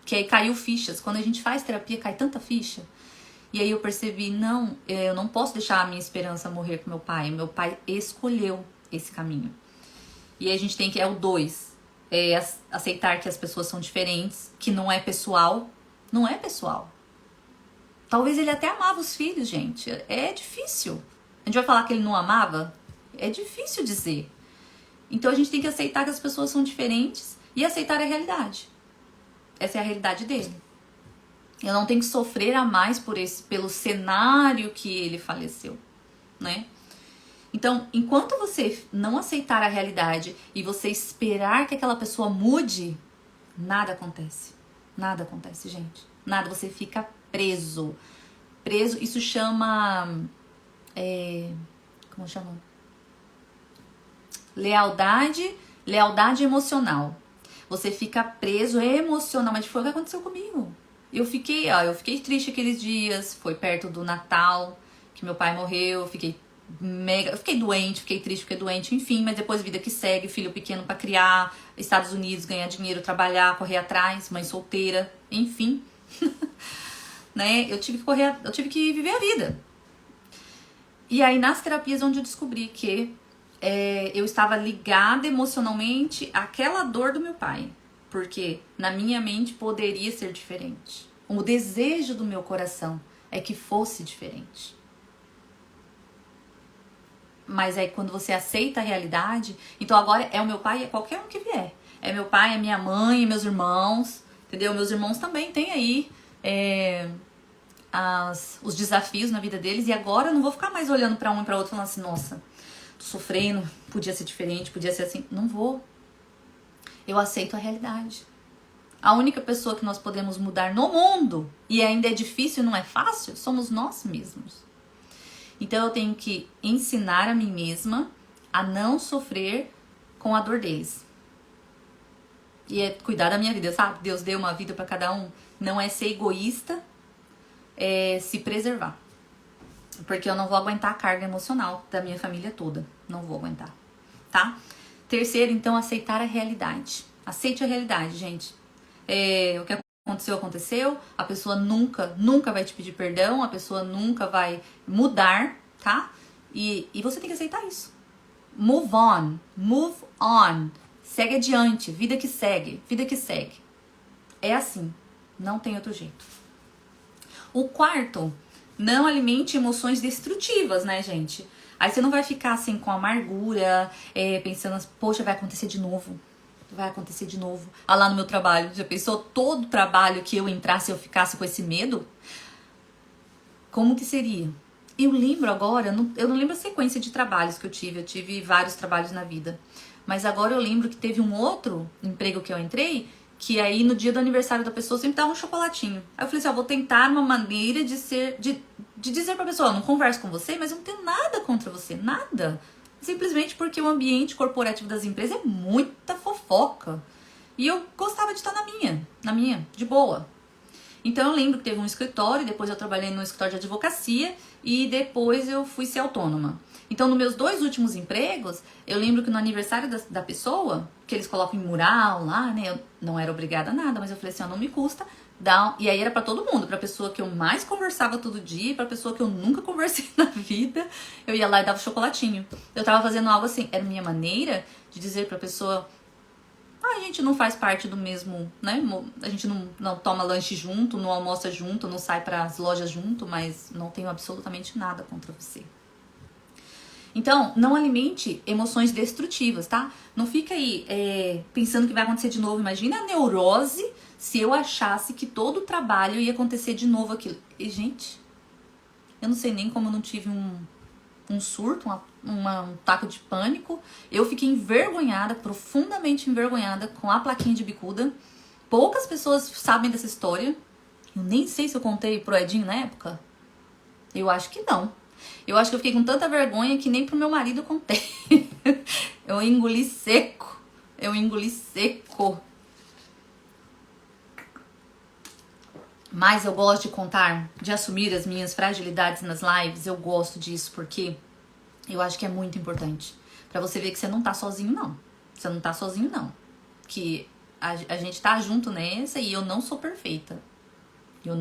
Que aí caiu fichas. Quando a gente faz terapia, cai tanta ficha. E aí eu percebi, não, eu não posso deixar a minha esperança morrer com meu pai. Meu pai escolheu esse caminho. E aí a gente tem que, é o 2. É aceitar que as pessoas são diferentes, que não é pessoal. Não é pessoal. Talvez ele até amava os filhos, gente. É difícil. A gente vai falar que ele não amava? É difícil dizer. Então a gente tem que aceitar que as pessoas são diferentes e aceitar a realidade. Essa é a realidade dele. Eu não tenho que sofrer a mais pelo cenário que ele faleceu, né? Então, enquanto você não aceitar a realidade e você esperar que aquela pessoa mude, nada acontece. Nada acontece, gente. Nada, você fica preso. Preso, isso chama... como chama? Lealdade emocional. Você fica preso emocionalmente. Foi o que aconteceu comigo. Eu fiquei triste aqueles dias. Foi perto do Natal, que meu pai morreu. Eu fiquei doente, fiquei triste, fiquei doente, enfim. Mas depois vida que segue, filho pequeno pra criar, Estados Unidos, ganhar dinheiro, trabalhar, correr atrás, mãe solteira, enfim. Né? Eu tive que viver a vida. E aí nas terapias onde eu descobri que eu estava ligada emocionalmente àquela dor do meu pai. Porque na minha mente poderia ser diferente. O desejo do meu coração é que fosse diferente. Mas aí quando você aceita a realidade, então agora é o meu pai e é qualquer um que vier. É meu pai, é minha mãe, é meus irmãos, entendeu? Meus irmãos também têm aí os desafios na vida deles. E agora eu não vou ficar mais olhando pra um e pra outro falando assim, nossa, tô sofrendo, podia ser diferente, podia ser assim. Não vou. Eu aceito a realidade. A única pessoa que nós podemos mudar no mundo, e ainda é difícil, não é fácil, somos nós mesmos. Então eu tenho que ensinar a mim mesma a não sofrer com a dor deles. E é cuidar da minha vida, sabe? Deus deu uma vida para cada um. Não é ser egoísta, é se preservar. Porque eu não vou aguentar a carga emocional da minha família toda. Não vou aguentar, tá? Terceiro, então, aceitar a realidade. Aceite a realidade, gente. O que aconteceu, aconteceu. A pessoa nunca vai te pedir perdão, a pessoa nunca vai mudar, tá? E você tem que aceitar isso. Move on. Segue adiante, vida que segue. É assim, não tem outro jeito. O quarto, não alimente emoções destrutivas, né, gente? Aí você não vai ficar assim com amargura, pensando, poxa, vai acontecer de novo. Ah, lá no meu trabalho, já pensou todo trabalho que eu entrasse, eu ficasse com esse medo? Como que seria? Eu lembro agora, eu não lembro a sequência de trabalhos que eu tive vários trabalhos na vida. Mas agora eu lembro que teve um outro emprego que eu entrei, que aí no dia do aniversário da pessoa sempre dava um chocolatinho. Aí eu falei assim, vou tentar uma maneira de dizer pra pessoa, não converso com você, mas eu não tenho nada contra você, nada. Simplesmente porque o ambiente corporativo das empresas é muita fofoca. E eu gostava de estar na minha, de boa. Então eu lembro que teve um escritório, depois eu trabalhei no escritório de advocacia e depois eu fui ser autônoma. Então nos meus 2 últimos empregos, eu lembro que no aniversário da pessoa, que eles colocam em mural lá, né, eu não era obrigada a nada, mas eu falei assim, não me custa, e aí era pra todo mundo, pra pessoa que eu mais conversava todo dia, pra pessoa que eu nunca conversei na vida, eu ia lá e dava chocolatinho. Eu tava fazendo algo assim, era minha maneira de dizer pra pessoa, a gente não faz parte do mesmo, né? A gente não toma lanche junto, não almoça junto, não sai para as lojas junto, mas não tenho absolutamente nada contra você. Então, não alimente emoções destrutivas, tá? Não fica aí pensando que vai acontecer de novo. Imagina a neurose se eu achasse que todo o trabalho ia acontecer de novo aquilo. E, gente, eu não sei nem como eu não tive um surto, um taco de pânico. Eu fiquei envergonhada, profundamente envergonhada com a plaquinha de bicuda. Poucas pessoas sabem dessa história. Eu nem sei se eu contei pro Edinho na época. Eu acho que não. Eu acho que eu fiquei com tanta vergonha que nem pro meu marido eu contei. Eu engoli seco. Mas eu gosto de contar, de assumir as minhas fragilidades nas lives. Eu gosto disso porque eu acho que é muito importante. Pra você ver que você não tá sozinho, não. Você não tá sozinho, não. Que a gente tá junto nessa e eu não sou perfeita. Eu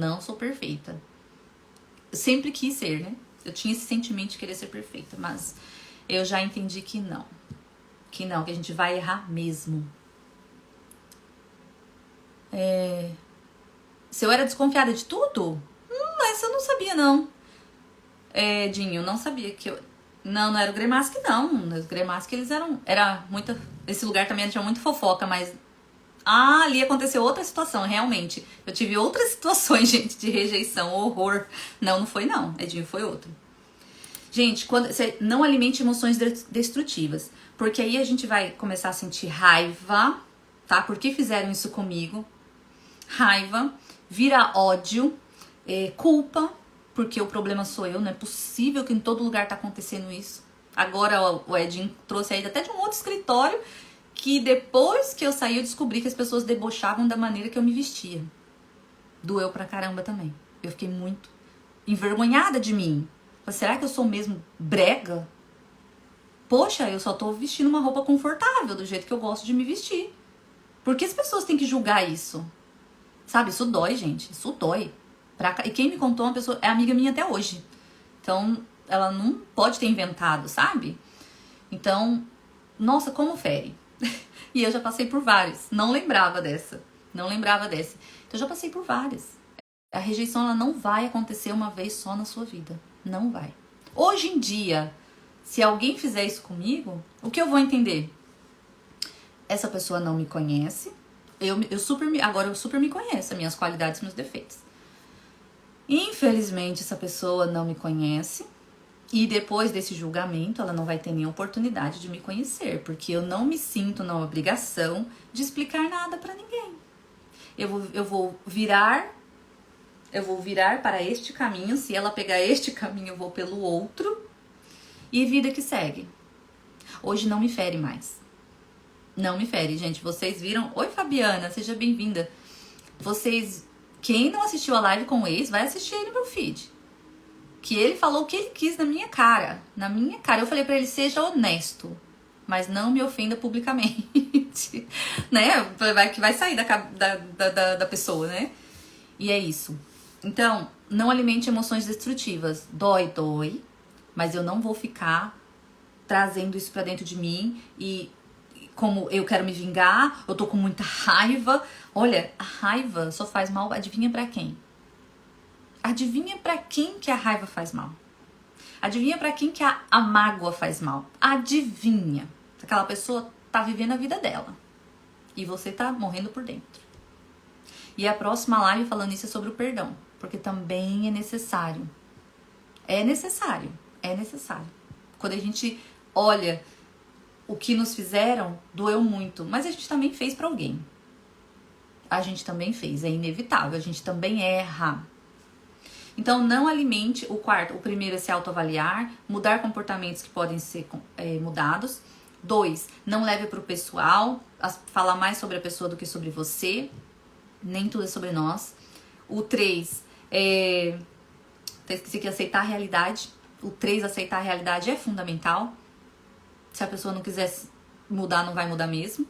sempre quis ser, né? Eu tinha esse sentimento de querer ser perfeita, mas eu já entendi que não. Que a gente vai errar mesmo. Se eu era desconfiada de tudo? Essa eu não sabia, não. Dinho, não sabia que eu... Não era o Gremask, não. Os Gremask, eles eram... Esse lugar também tinha muito fofoca, mas... ali aconteceu outra situação, realmente. Eu tive outras situações, gente, de rejeição, horror. Não foi não. Edinho foi outro. Gente, quando você não alimente emoções destrutivas. Porque aí a gente vai começar a sentir raiva, tá? Por que fizeram isso comigo? Raiva, vira ódio, culpa, porque o problema sou eu. Não é possível que em todo lugar tá acontecendo isso. Agora o Edinho trouxe aí até de um outro escritório que depois que eu saí eu descobri que as pessoas debochavam da maneira que eu me vestia. Doeu pra caramba também. Eu fiquei muito envergonhada de mim. Será que eu sou mesmo brega? Poxa, eu só tô vestindo uma roupa confortável, do jeito que eu gosto de me vestir. Por que as pessoas têm que julgar isso? Sabe, isso dói, gente. Isso dói. E quem me contou uma pessoa é amiga minha até hoje. Então, ela não pode ter inventado, sabe? Então, nossa, como fere. E eu já passei por várias. Não lembrava dessa. Então, eu já passei por várias. A rejeição, ela não vai acontecer uma vez só na sua vida. Não vai. Hoje em dia, se alguém fizer isso comigo, o que eu vou entender? Essa pessoa não me conhece. Agora eu super me conheço, as minhas qualidades e meus defeitos. Infelizmente, essa pessoa não me conhece. E depois desse julgamento, ela não vai ter nem oportunidade de me conhecer. Porque eu não me sinto na obrigação de explicar nada pra ninguém. Eu vou virar para este caminho. Se ela pegar este caminho, eu vou pelo outro. E vida que segue. Hoje não me fere mais. Não me fere, gente. Vocês viram? Oi, Fabiana, seja bem-vinda. Quem não assistiu a live com o ex, vai assistir aí no meu feed. Que ele falou o que ele quis na minha cara. Na minha cara. Eu falei pra ele, seja honesto. Mas não me ofenda publicamente. Né? Vai sair da pessoa, né? E é isso. Então, não alimente emoções destrutivas. Dói, dói, mas eu não vou ficar trazendo isso pra dentro de mim e como eu quero me vingar, eu tô com muita raiva. Olha, a raiva só faz mal, adivinha pra quem? Adivinha pra quem que a raiva faz mal? Adivinha pra quem que a mágoa faz mal? Adivinha. Aquela pessoa tá vivendo a vida dela e você tá morrendo por dentro. E a próxima live falando isso é sobre o perdão, porque também é necessário. É necessário, é necessário. Quando a gente olha o que nos fizeram, doeu muito, mas a gente também fez pra alguém. A gente também fez, é inevitável, a gente também erra. Então, não alimente o quarto. O primeiro é se autoavaliar, mudar comportamentos que podem ser mudados. 2, não leve para o pessoal, falar mais sobre a pessoa do que sobre você. Nem tudo é sobre nós. O 3, esqueci que aceitar a realidade. O 3, aceitar a realidade é fundamental. Se a pessoa não quiser mudar, não vai mudar mesmo.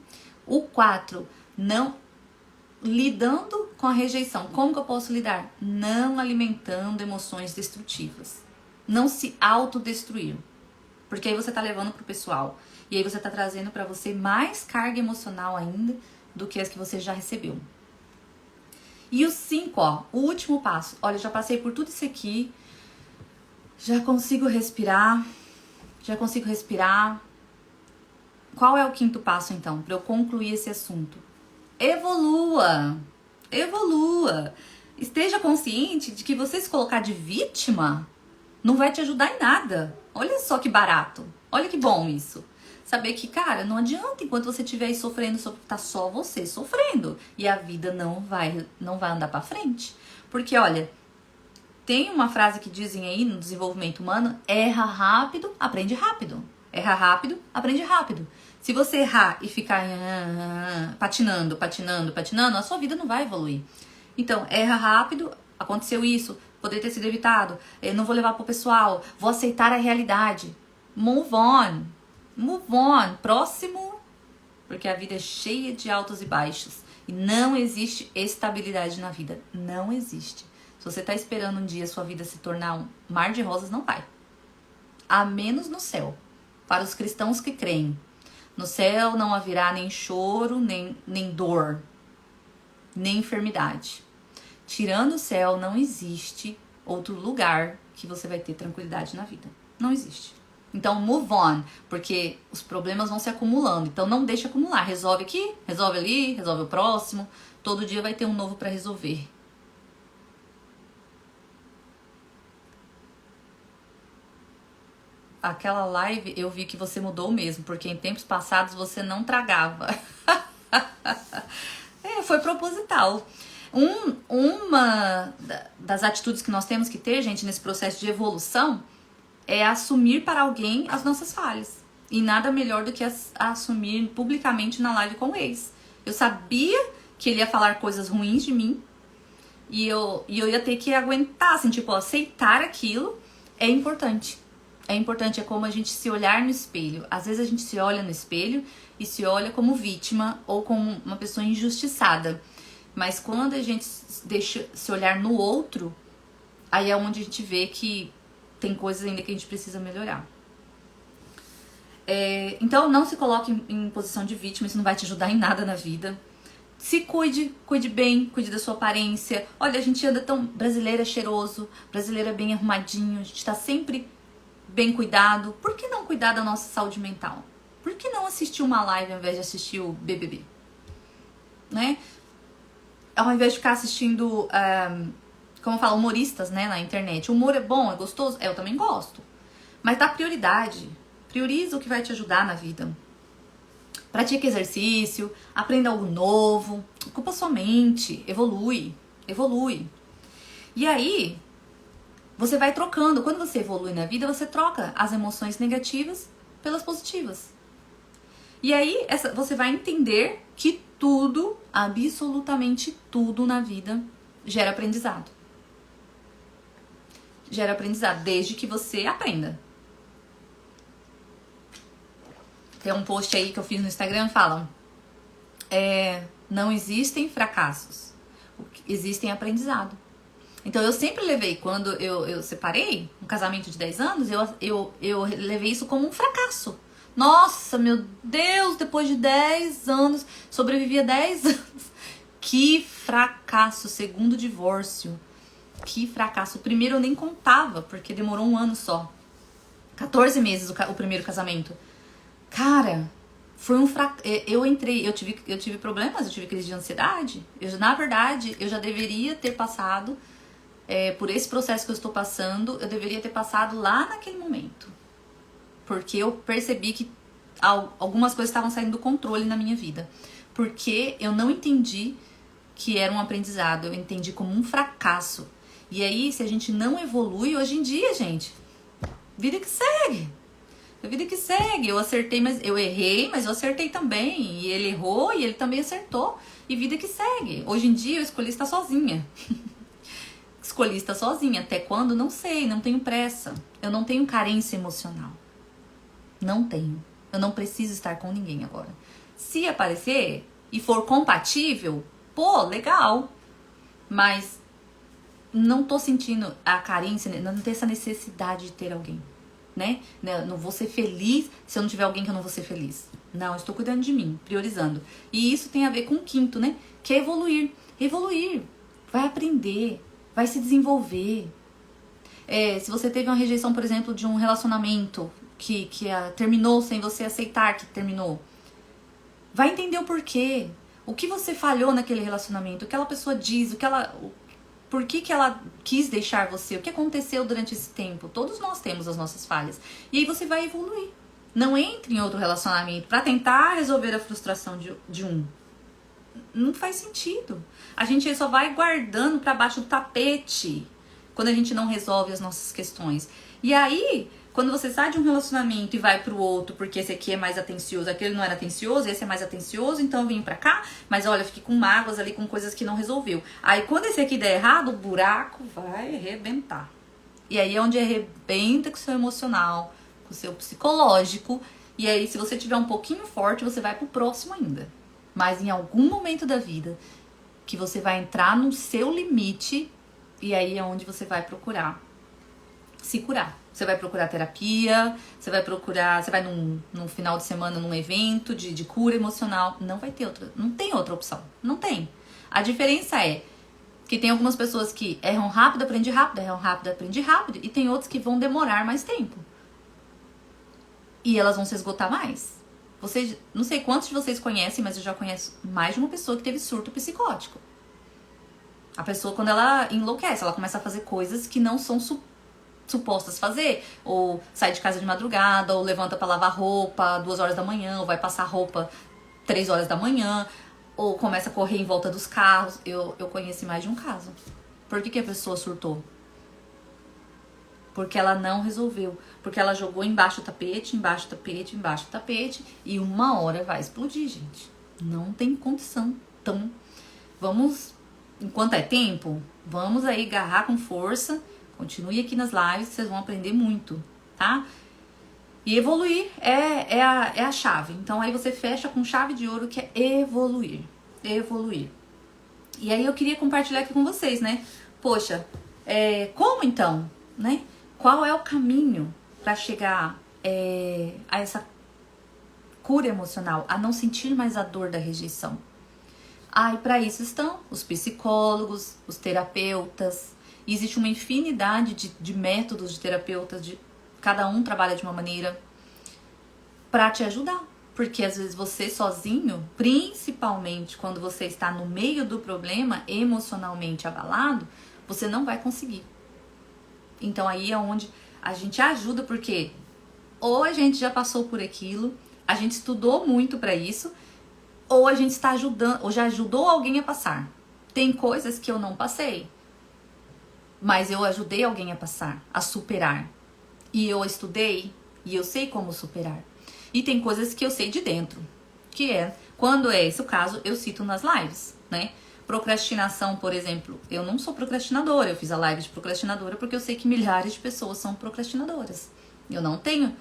O 4, não lidando com a rejeição. Como que eu posso lidar? Não alimentando emoções destrutivas. Não se autodestruir. Porque aí você tá levando pro pessoal. E aí você tá trazendo pra você mais carga emocional ainda do que as que você já recebeu. E o 5, ó, o último passo. Olha, já passei por tudo isso aqui. Já consigo respirar. Qual é o quinto passo, então, pra eu concluir esse assunto? Evolua. Esteja consciente de que você se colocar de vítima não vai te ajudar em nada. Olha só que barato. Olha que bom isso. Saber que, cara, não adianta enquanto você estiver aí sofrendo, tá só você sofrendo. E a vida não vai andar pra frente. Porque, olha, tem uma frase que dizem aí no desenvolvimento humano: erra rápido, aprende rápido. Erra rápido, aprende rápido. Se você errar e ficar patinando, a sua vida não vai evoluir. Então, erra rápido, aconteceu isso, poderia ter sido evitado, eu não vou levar pro pessoal, vou aceitar a realidade. Move on. Próximo, porque a vida é cheia de altos e baixos. E não existe estabilidade na vida. Não existe. Se você tá esperando um dia a sua vida se tornar um mar de rosas, não vai. A menos no céu. Para os cristãos que creem. No céu não haverá nem choro, nem dor, nem enfermidade. Tirando o céu, não existe outro lugar que você vai ter tranquilidade na vida. Não existe. Então, move on, porque os problemas vão se acumulando. Então, não deixe acumular. Resolve aqui, resolve ali, resolve o próximo. Todo dia vai ter um novo para resolver. Aquela live eu vi que você mudou mesmo, porque em tempos passados você não tragava. Foi proposital. Uma das atitudes que nós temos que ter, gente, nesse processo de evolução é assumir para alguém as nossas falhas. E nada melhor do que assumir publicamente na live com o ex. Eu sabia que ele ia falar coisas ruins de mim e eu ia ter que aguentar, assim, tipo, aceitar aquilo é importante. É importante, é como a gente se olhar no espelho. Às vezes a gente se olha no espelho e se olha como vítima ou como uma pessoa injustiçada. Mas quando a gente deixa se olhar no outro, aí é onde a gente vê que tem coisas ainda que a gente precisa melhorar. Então não se coloque em posição de vítima, isso não vai te ajudar em nada na vida. Se cuide bem, cuide da sua aparência. Olha, a gente anda tão... Brasileiro é cheiroso, brasileiro é bem arrumadinho, a gente tá sempre bem cuidado. Por que não cuidar da nossa saúde mental? Por que não assistir uma live ao invés de assistir o BBB? Né? Ao invés de ficar assistindo, como eu falo, humoristas, né, na internet. O humor é bom, é gostoso? Eu também gosto. Mas dá prioridade. Prioriza o que vai te ajudar na vida. Pratique exercício, aprenda algo novo, ocupa sua mente, evolui. E aí, você vai trocando. Quando você evolui na vida, você troca as emoções negativas pelas positivas. E aí, você vai entender que tudo, absolutamente tudo na vida gera aprendizado. Gera aprendizado, desde que você aprenda. Tem um post aí que eu fiz no Instagram que fala: não existem fracassos. Existem aprendizado. Então eu sempre levei, quando eu separei, um casamento de 10 anos, eu levei isso como um fracasso. Nossa, meu Deus, depois de 10 anos, sobrevivi a 10 anos. Que fracasso, segundo divórcio. Que fracasso. O primeiro eu nem contava, porque demorou um ano só. 14 meses o primeiro casamento. Cara, foi um fracasso. Eu tive problemas, eu tive crise de ansiedade. Na verdade, eu já deveria ter passado por esse processo que eu estou passando, eu deveria ter passado lá naquele momento. Porque eu percebi que algumas coisas estavam saindo do controle na minha vida. Porque eu não entendi que era um aprendizado, eu entendi como um fracasso. E aí, se a gente não evolui, hoje em dia, gente, vida que segue. A vida que segue. Eu acertei, mas eu errei, mas eu acertei também. E ele errou e ele também acertou. E vida que segue. Hoje em dia, eu escolhi estar sozinha. Escolhi estar sozinha. Até quando? Não sei, não tenho pressa. Eu não tenho carência emocional. Não tenho. Eu não preciso estar com ninguém agora. Se aparecer e for compatível, pô, legal. Mas não tô sentindo a carência, não tenho essa necessidade de ter alguém, né? Não vou ser feliz se eu não tiver alguém que eu não vou ser feliz. Não, eu estou cuidando de mim, priorizando. E isso tem a ver com o quinto, né? Que é evoluir. Evoluir. Vai aprender. Vai se desenvolver. Se você teve uma rejeição, por exemplo, de um relacionamento que terminou sem você aceitar que terminou, vai entender o porquê. O que você falhou naquele relacionamento, o que aquela pessoa diz, por que ela quis deixar você, o que aconteceu durante esse tempo. Todos nós temos as nossas falhas. E aí você vai evoluir. Não entre em outro relacionamento para tentar resolver a frustração de um. Não faz sentido. A gente só vai guardando para baixo do tapete quando a gente não resolve as nossas questões. E aí, quando você sai de um relacionamento e vai pro outro, porque esse aqui é mais atencioso, aquele não era atencioso, esse é mais atencioso, então eu vim pra cá, mas olha, eu fiquei com mágoas ali, com coisas que não resolveu. Aí quando esse aqui der errado, o buraco vai arrebentar. E aí é onde arrebenta com o seu emocional, com o seu psicológico, e aí se você tiver um pouquinho forte, você vai pro próximo ainda. Mas em algum momento da vida, que você vai entrar no seu limite, e aí é onde você vai procurar se curar. Você vai procurar terapia, você vai num final de semana num evento de cura emocional. Não vai ter outra, não tem outra opção. Não tem. A diferença é que tem algumas pessoas que erram rápido, aprende rápido, e tem outros que vão demorar mais tempo. E elas vão se esgotar mais. Vocês, não sei quantos de vocês conhecem, mas eu já conheço mais de uma pessoa que teve surto psicótico. A pessoa, quando ela enlouquece, ela começa a fazer coisas que não são supostas fazer, ou sai de casa de madrugada, ou levanta pra lavar roupa 2 horas da manhã, ou vai passar roupa 3 horas da manhã, ou começa a correr em volta dos carros. Eu conheci mais de um caso. Por que a pessoa surtou? Porque ela não resolveu. Porque ela jogou embaixo do tapete, e uma hora vai explodir, gente. Não tem condição. Então, vamos, enquanto é tempo, vamos aí agarrar com força. Continue aqui nas lives que vocês vão aprender muito, tá? E evoluir é a chave. Então aí você fecha com chave de ouro, que é evoluir. Evoluir. E aí eu queria compartilhar aqui com vocês, né? Poxa, como então, né? Qual é o caminho para chegar a essa cura emocional, a não sentir mais a dor da rejeição? E para isso estão os psicólogos, os terapeutas. Existe uma infinidade de métodos de terapeutas, cada um trabalha de uma maneira para te ajudar. Porque às vezes você sozinho, principalmente quando você está no meio do problema, emocionalmente abalado, você não vai conseguir. Então aí é onde a gente ajuda, porque ou a gente já passou por aquilo, a gente estudou muito para isso, ou a gente está ajudando, ou já ajudou alguém a passar. Tem coisas que eu não passei, mas eu ajudei alguém a passar, a superar. E eu estudei e eu sei como superar. E tem coisas que eu sei de dentro, que quando é esse o caso, eu cito nas lives, né? Procrastinação, por exemplo, eu não sou procrastinadora, eu fiz a live de procrastinadora porque eu sei que milhares de pessoas são procrastinadoras. Eu não tenho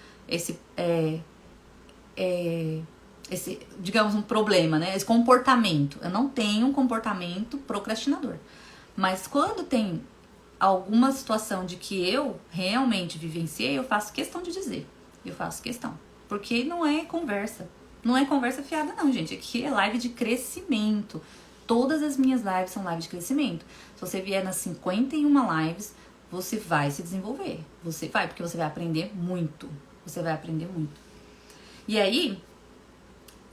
digamos, um problema, né? Esse comportamento. Eu não tenho um comportamento procrastinador. Mas quando tem alguma situação de que eu realmente vivenciei, eu faço questão de dizer. Eu faço questão. Porque não é conversa. Não é conversa fiada não, gente. Aqui é live de crescimento. Todas as minhas lives são lives de crescimento. Se você vier nas 51 lives, você vai se desenvolver. Você vai, porque você vai aprender muito. Você vai aprender muito. E aí,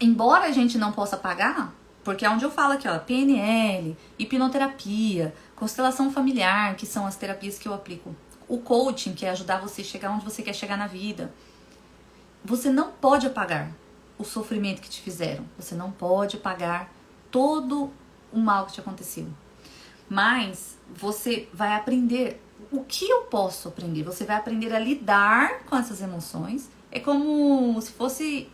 embora a gente não possa pagar, porque é onde eu falo aqui, ó, PNL, hipnoterapia, constelação familiar, que são as terapias que eu aplico, o coaching, que é ajudar você a chegar onde você quer chegar na vida. Você não pode apagar o sofrimento que te fizeram. Você não pode apagar todo o mal que te aconteceu. Mas você vai aprender. O que eu posso aprender? Você vai aprender a lidar com essas emoções. É como se fosse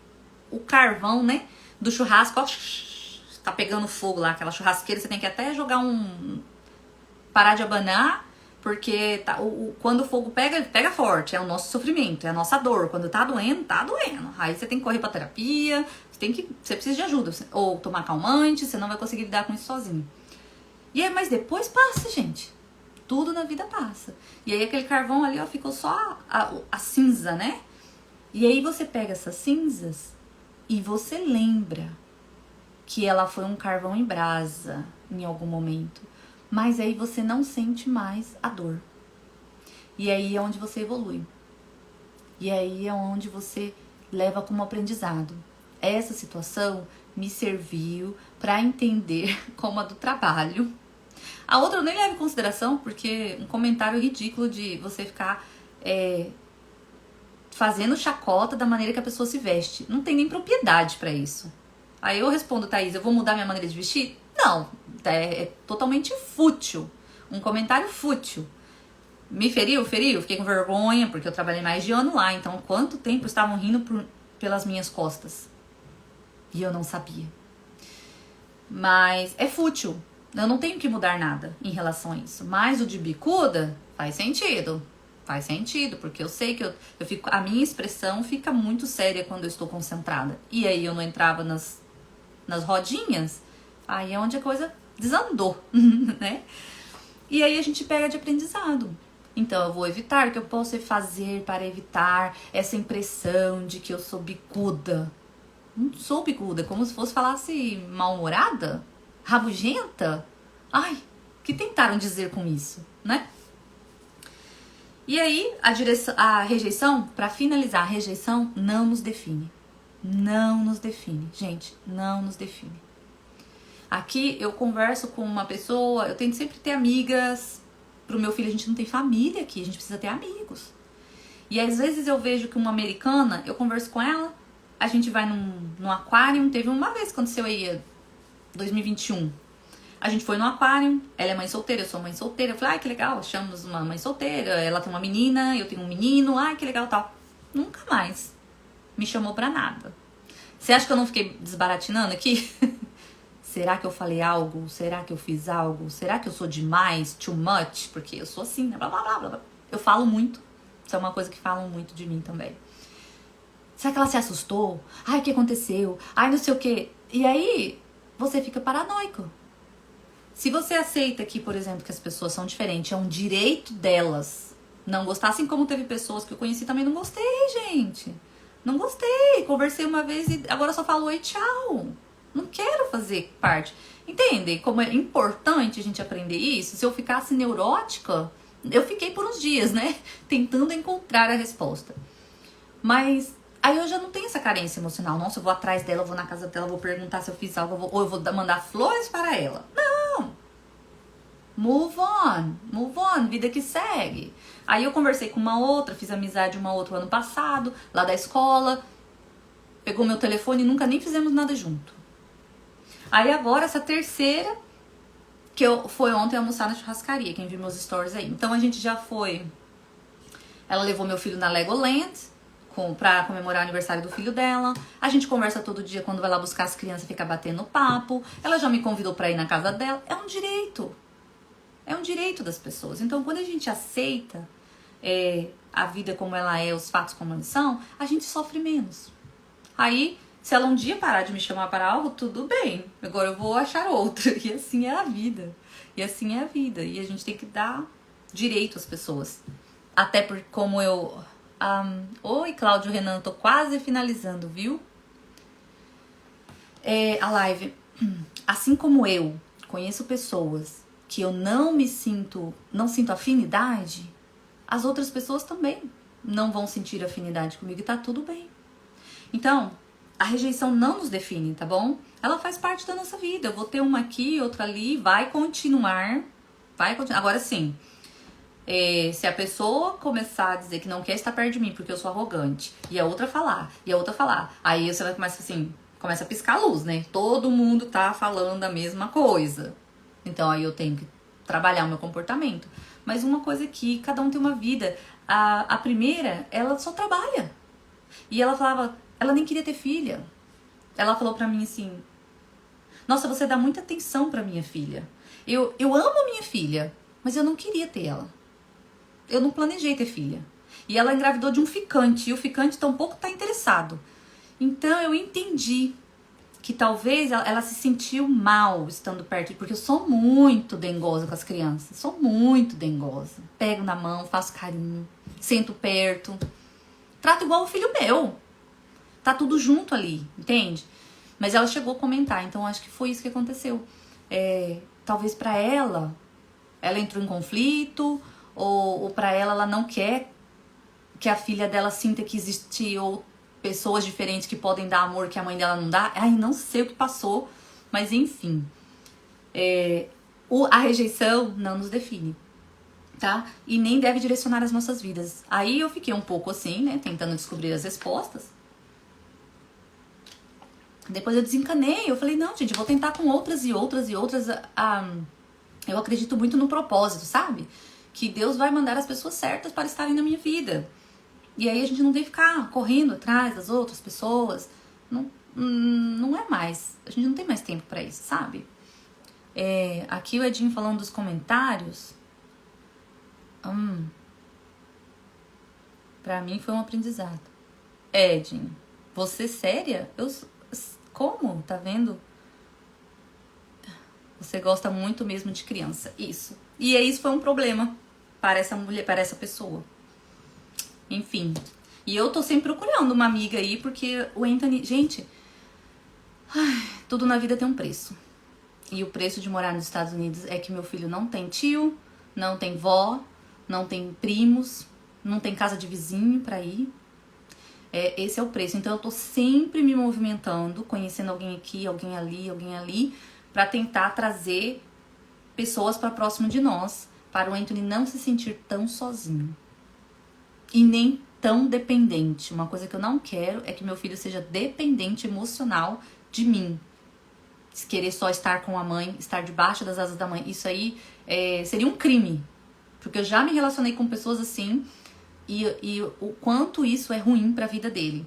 o carvão, né? Do churrasco, ó, tá pegando fogo lá, aquela churrasqueira, você tem que até jogar parar de abanar, porque quando o fogo pega forte, é o nosso sofrimento, é a nossa dor. Quando tá doendo, tá doendo. Aí você tem que correr pra terapia, você precisa de ajuda, ou tomar calmante, você não vai conseguir lidar com isso sozinho. E aí, mas depois passa, gente. Tudo na vida passa. E aí aquele carvão ali, ó, ficou só a cinza, né? E aí você pega essas cinzas e você lembra que ela foi um carvão em brasa em algum momento. Mas aí você não sente mais a dor. E aí é onde você evolui. E aí é onde você leva como aprendizado. Essa situação me serviu para entender como a do trabalho. A outra eu nem levo em consideração, porque um comentário ridículo de você ficar fazendo chacota da maneira que a pessoa se veste. Não tem nem propriedade para isso. Aí eu respondo, Thaís, eu vou mudar minha maneira de vestir? Não, é totalmente fútil. Um comentário fútil. Me feriu? Feriu. Fiquei com vergonha, porque eu trabalhei mais de ano lá. Então, quanto tempo estavam rindo pelas minhas costas? E eu não sabia. Mas é fútil. Eu não tenho que mudar nada em relação a isso. Mas o de bicuda faz sentido. Faz sentido, porque eu sei que eu fico, a minha expressão fica muito séria quando eu estou concentrada. E aí eu não entrava nas rodinhas, aí é onde a coisa desandou, né? E aí a gente pega de aprendizado. Então eu vou evitar, o que eu posso fazer para evitar essa impressão de que eu sou bicuda? Não sou bicuda, como se fosse falasse mal-humorada, rabugenta. Ai, o que tentaram dizer com isso, né? E aí, a rejeição, para finalizar, a rejeição não nos define. Não nos define, gente, não nos define. Aqui eu converso com uma pessoa, eu tento sempre ter amigas. Pro meu filho, a gente não tem família aqui, a gente precisa ter amigos. E às vezes eu vejo que uma americana, eu converso com ela, a gente vai num aquário, teve uma vez que aconteceu aí, 2021. A gente foi no aquário, ela é mãe solteira, eu sou mãe solteira. Eu falei, ai, que legal, achamos uma mãe solteira. Ela tem uma menina, eu tenho um menino, ai, que legal, tal. Nunca mais me chamou pra nada. Você acha que eu não fiquei desbaratinando aqui? Será que eu falei algo? Será que eu fiz algo? Será que eu sou demais? Too much? Porque eu sou assim, né? Blá, blá, blá, blá. Eu falo muito. Isso é uma coisa que falam muito de mim também. Será que ela se assustou? Ai, o que aconteceu? Ai, não sei o quê. E aí, você fica paranoico. Se você aceita que, por exemplo, que as pessoas são diferentes, é um direito delas não gostar, assim como teve pessoas que eu conheci também, não gostei, gente. Não gostei. Conversei uma vez e agora só falo oi, tchau. Não quero fazer parte. Entende como é importante a gente aprender isso? Se eu ficasse neurótica, eu fiquei por uns dias, né? Tentando encontrar a resposta. Mas aí eu já não tenho essa carência emocional. Nossa, eu vou atrás dela, eu vou na casa dela, vou perguntar se eu fiz algo, ou eu vou mandar flores para ela. Não. Move on, vida que segue. Aí eu conversei com uma outra, fiz amizade uma outra ano passado, lá da escola. Pegou meu telefone e nunca nem fizemos nada junto. Aí agora essa terceira, que foi ontem almoçar na churrascaria, quem viu meus stories aí. Então a gente já foi. Ela levou meu filho na Legoland pra comemorar o aniversário do filho dela. A gente conversa todo dia, quando vai lá buscar as crianças, fica batendo papo. Ela já me convidou pra ir na casa dela. É um direito. É um direito das pessoas. Então quando a gente aceita a vida como ela é, os fatos como eles são, a gente sofre menos. Aí Se ela um dia parar de me chamar para algo, tudo bem. Agora eu vou achar outra. E assim é a vida. E assim é a vida. E a gente tem que dar direito às pessoas. Até por como eu... Oi, Cláudio Renan, tô quase finalizando, viu? A live. Assim como eu conheço pessoas que eu não sinto afinidade, as outras pessoas também não vão sentir afinidade comigo e tá tudo bem. Então, a rejeição não nos define, tá bom? Ela faz parte da nossa vida. Eu vou ter uma aqui, outra ali, vai continuar. Agora sim, se a pessoa começar a dizer que não quer estar perto de mim porque eu sou arrogante, e a outra falar, aí você vai começa a piscar a luz, né? Todo mundo tá falando a mesma coisa. Então aí eu tenho que trabalhar o meu comportamento. Mas uma coisa é que cada um tem uma vida. A primeira, ela só trabalha. E ela falava, ela nem queria ter filha. Ela falou pra mim assim, nossa, você dá muita atenção pra minha filha. Eu amo a minha filha, mas eu não queria ter ela. Eu não planejei ter filha. E ela engravidou de um ficante, e o ficante tampouco tá interessado. Então eu entendi que talvez ela se sentiu mal estando perto, porque eu sou muito dengosa com as crianças, sou muito dengosa. Pego na mão, faço carinho, sento perto, trato igual o filho meu. Tá tudo junto ali, entende? Mas ela chegou a comentar, então acho que foi isso que aconteceu. Talvez pra ela entrou em conflito, ou pra ela não quer que a filha dela sinta que existe ou pessoas diferentes que podem dar amor que a mãe dela não dá. Ai, não sei o que passou, mas enfim. A rejeição não nos define, tá? E nem deve direcionar as nossas vidas. Aí eu fiquei um pouco assim, né, tentando descobrir as respostas. Depois eu desencanei, eu falei, não, gente, eu vou tentar com outras e outras e outras. Eu acredito muito no propósito, sabe? Que Deus vai mandar as pessoas certas para estarem na minha vida. E aí a gente não tem que ficar correndo atrás das outras pessoas. Não é mais. A gente não tem mais tempo pra isso, sabe? Aqui o Edinho falando dos comentários. Pra mim foi um aprendizado. Edinho, você séria? Como? Tá vendo? Você gosta muito mesmo de criança. Isso. E aí isso foi um problema para essa mulher, para essa pessoa. Enfim. E eu tô sempre procurando uma amiga aí, porque o Anthony... Gente, tudo na vida tem um preço. E o preço de morar nos Estados Unidos é que meu filho não tem tio, não tem vó, não tem primos, não tem casa de vizinho pra ir. Esse é o preço. Então eu tô sempre me movimentando, conhecendo alguém aqui, alguém ali, pra tentar trazer pessoas pra próximo de nós, para o Anthony não se sentir tão sozinho. E nem tão dependente. Uma coisa que eu não quero é que meu filho seja dependente emocional de mim. Se querer só estar com a mãe, estar debaixo das asas da mãe. Isso aí seria um crime. Porque eu já me relacionei com pessoas assim e o quanto isso é ruim pra vida dele.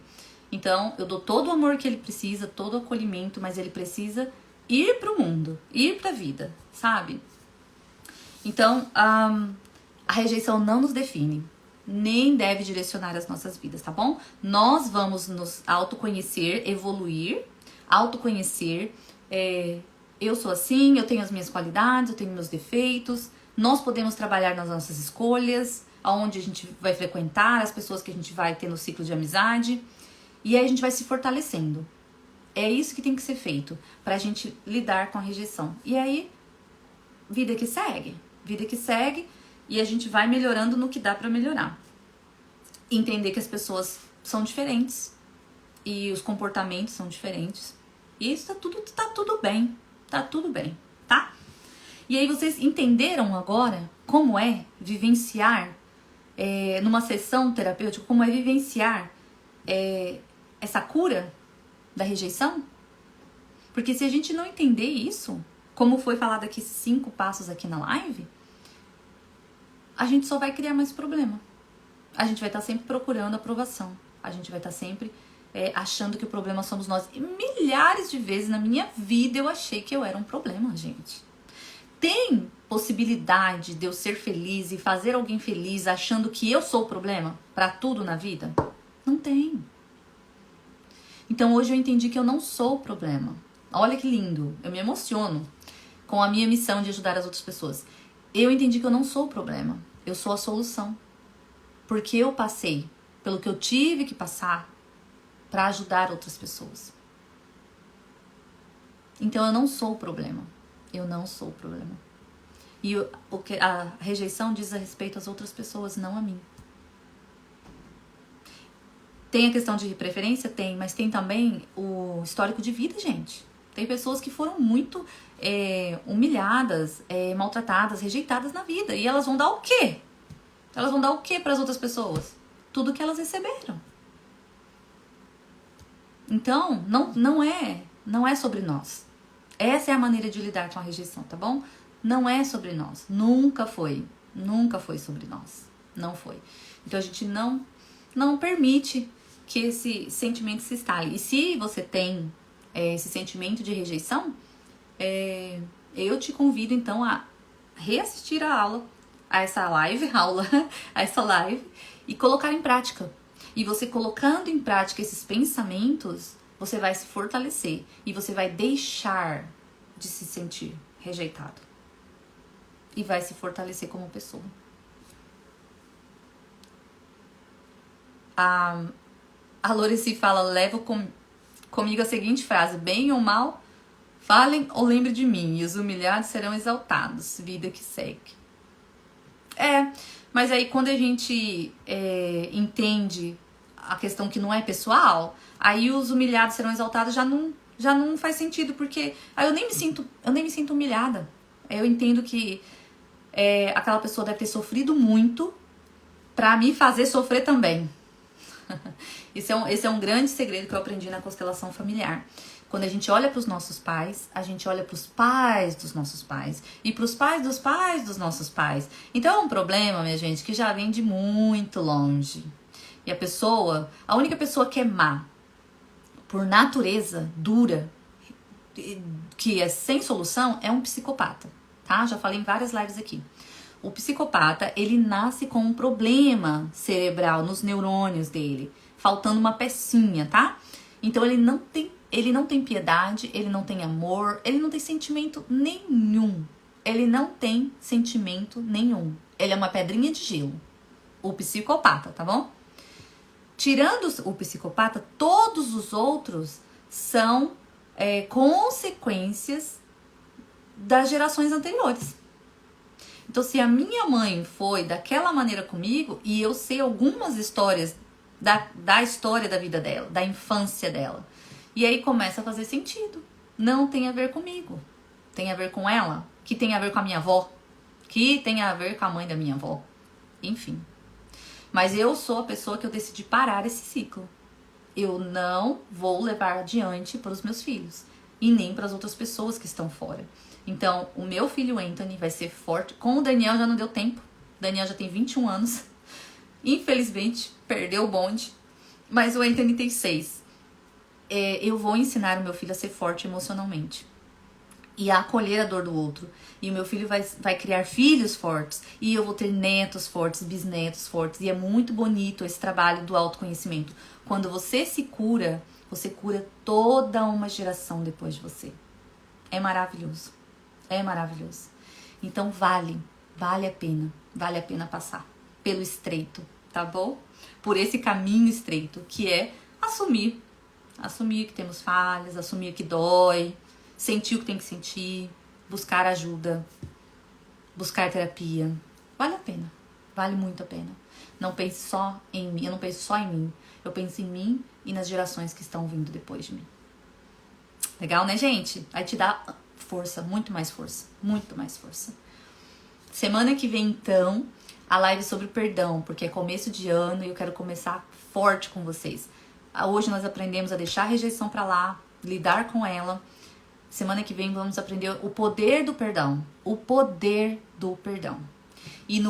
Então, eu dou todo o amor que ele precisa, todo o acolhimento, mas ele precisa ir pro mundo, ir pra vida, sabe? Então, a rejeição não nos define. Nem deve direcionar as nossas vidas, tá bom? Nós vamos nos autoconhecer, evoluir, autoconhecer. Eu sou assim, eu tenho as minhas qualidades, eu tenho meus defeitos. Nós podemos trabalhar nas nossas escolhas, aonde a gente vai frequentar, as pessoas que a gente vai ter no ciclo de amizade. E aí a gente vai se fortalecendo. É isso que tem que ser feito pra gente lidar com a rejeição. E aí, vida que segue. Vida que segue. E a gente vai melhorando no que dá pra melhorar. Entender que as pessoas são diferentes. E os comportamentos são diferentes. E isso tá tudo bem. Tá tudo bem, tá? E aí vocês entenderam agora como é vivenciar numa sessão terapêutica, como é vivenciar essa cura da rejeição? Porque se a gente não entender isso, como foi falado aqui, 5 passos aqui na live, a gente só vai criar mais problema. A gente vai estar sempre procurando aprovação. A gente vai estar sempre achando que o problema somos nós. E milhares de vezes na minha vida eu achei que eu era um problema, gente. Tem possibilidade de eu ser feliz e fazer alguém feliz achando que eu sou o problema pra tudo na vida? Não tem. Então hoje eu entendi que eu não sou o problema. Olha que lindo, eu me emociono com a minha missão de ajudar as outras pessoas. Eu entendi que eu não sou o problema, eu sou a solução. Porque eu passei pelo que eu tive que passar para ajudar outras pessoas. Então eu não sou o problema. Eu não sou o problema. E a rejeição diz a respeito às outras pessoas, não a mim. Tem a questão de preferência? Tem, mas tem também o histórico de vida, gente. Tem pessoas que foram muito humilhadas, maltratadas, rejeitadas na vida. E elas vão dar o quê? Elas vão dar o quê para as outras pessoas? Tudo que elas receberam. Então, não é sobre nós. Essa é a maneira de lidar com a rejeição, tá bom? Não é sobre nós. Nunca foi. Nunca foi sobre nós. Não foi. Então, a gente não permite que esse sentimento se instale. E se você tem esse sentimento de rejeição, eu te convido, então, a reassistir a aula, a essa live, e colocar em prática. E você colocando em prática esses pensamentos, você vai se fortalecer e você vai deixar de se sentir rejeitado. E vai se fortalecer como pessoa. A Loreci fala, levo comigo a seguinte frase, bem ou mal, falem ou lembre de mim, e os humilhados serão exaltados, vida que segue. Mas aí quando a gente entende a questão que não é pessoal, aí os humilhados serão exaltados já não faz sentido, porque aí eu nem me sinto humilhada. Eu entendo que aquela pessoa deve ter sofrido muito pra me fazer sofrer também. Esse é um grande segredo que eu aprendi na constelação familiar. Quando a gente olha para os nossos pais, a gente olha para os pais dos nossos pais e para os pais dos nossos pais. Então é um problema, minha gente, que já vem de muito longe. E a única pessoa que é má, por natureza, dura, que é sem solução, é um psicopata, tá? Já falei em várias lives aqui. O psicopata, ele nasce com um problema cerebral nos neurônios dele, faltando uma pecinha, tá? Então ele não tem piedade, ele não tem amor, ele não tem sentimento nenhum. Ele não tem sentimento nenhum. Ele é uma pedrinha de gelo. O psicopata, tá bom? Tirando o psicopata, todos os outros são consequências das gerações anteriores. Então, se a minha mãe foi daquela maneira comigo, e eu sei algumas histórias da história da vida dela, da infância dela, e aí começa a fazer sentido. Não tem a ver comigo. Tem a ver com ela, que tem a ver com a minha avó, que tem a ver com a mãe da minha avó. Enfim. Mas eu sou a pessoa que eu decidi parar esse ciclo. Eu não vou levar adiante para os meus filhos. E nem para as outras pessoas que estão fora. Então, o meu filho Anthony vai ser forte. Com o Daniel já não deu tempo. O Daniel já tem 21 anos. Infelizmente, perdeu o bonde. Mas o Anthony tem 6. Eu vou ensinar o meu filho a ser forte emocionalmente. E a acolher a dor do outro. E o meu filho vai criar filhos fortes. E eu vou ter netos fortes, bisnetos fortes. E é muito bonito esse trabalho do autoconhecimento. Quando você se cura, você cura toda uma geração depois de você. É maravilhoso. É maravilhoso. Então vale a pena. Vale a pena passar pelo estreito, tá bom? Por esse caminho estreito, que é assumir. Assumir que temos falhas, assumir que dói, sentir o que tem que sentir, buscar ajuda, buscar terapia. Vale a pena. Vale muito a pena. Não pense só em mim. Eu não penso só em mim. Eu penso em mim e nas gerações que estão vindo depois de mim. Legal, né, gente? Aí te dá força, muito mais força. Muito mais força. Semana que vem, então, a live sobre perdão, porque é começo de ano e eu quero começar forte com vocês. Hoje nós aprendemos a deixar a rejeição pra lá, lidar com ela. Semana que vem vamos aprender o poder do perdão. O poder do perdão. E na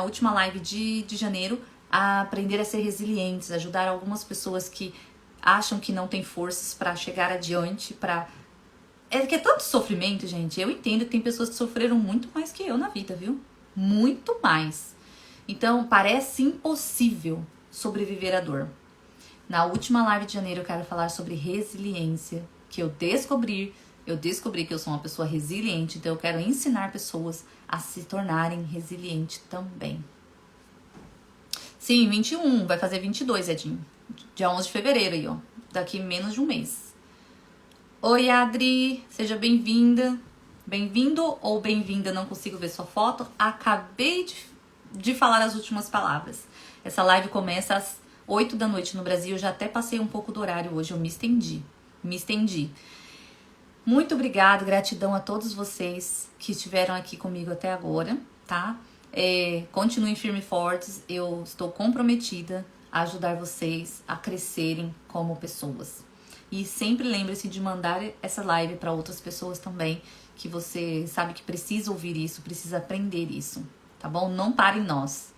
última live de janeiro, a aprender a ser resilientes, ajudar algumas pessoas que acham que não tem forças pra chegar adiante, que é tanto sofrimento, gente. Eu entendo que tem pessoas que sofreram muito mais que eu na vida, viu? Muito mais. Então, parece impossível sobreviver à dor. Na última live de janeiro eu quero falar sobre resiliência, que eu descobri que eu sou uma pessoa resiliente, então eu quero ensinar pessoas a se tornarem resilientes também. Sim, 21, vai fazer 22, Edinho. Dia 11 de fevereiro aí, ó. Daqui menos de um mês. Oi, Adri, seja bem-vinda. Bem-vindo ou bem-vinda, não consigo ver sua foto. Acabei de falar as últimas palavras. Essa live começa às 8 da noite no Brasil. Eu já até passei um pouco do horário hoje, eu me estendi. Muito obrigada, gratidão a todos vocês que estiveram aqui comigo até agora, tá? Continuem firmes e fortes, eu estou comprometida a ajudar vocês a crescerem como pessoas. E sempre lembre-se de mandar essa live para outras pessoas também, que você sabe que precisa ouvir isso, precisa aprender isso, tá bom? Não parem nós,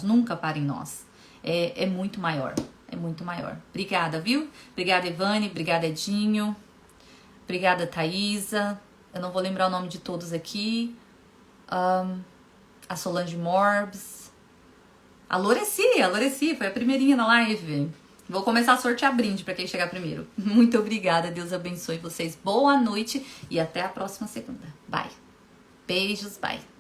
nunca parem nós. É muito maior, é muito maior. Obrigada, viu? Obrigada, Evane, obrigada, Edinho. Obrigada, Thaisa. Eu não vou lembrar o nome de todos aqui. A Solange Morbs. A Loreci, foi a primeirinha na live. Vou começar a sortear brinde para quem chegar primeiro. Muito obrigada, Deus abençoe vocês. Boa noite e até a próxima segunda. Bye. Beijos, bye.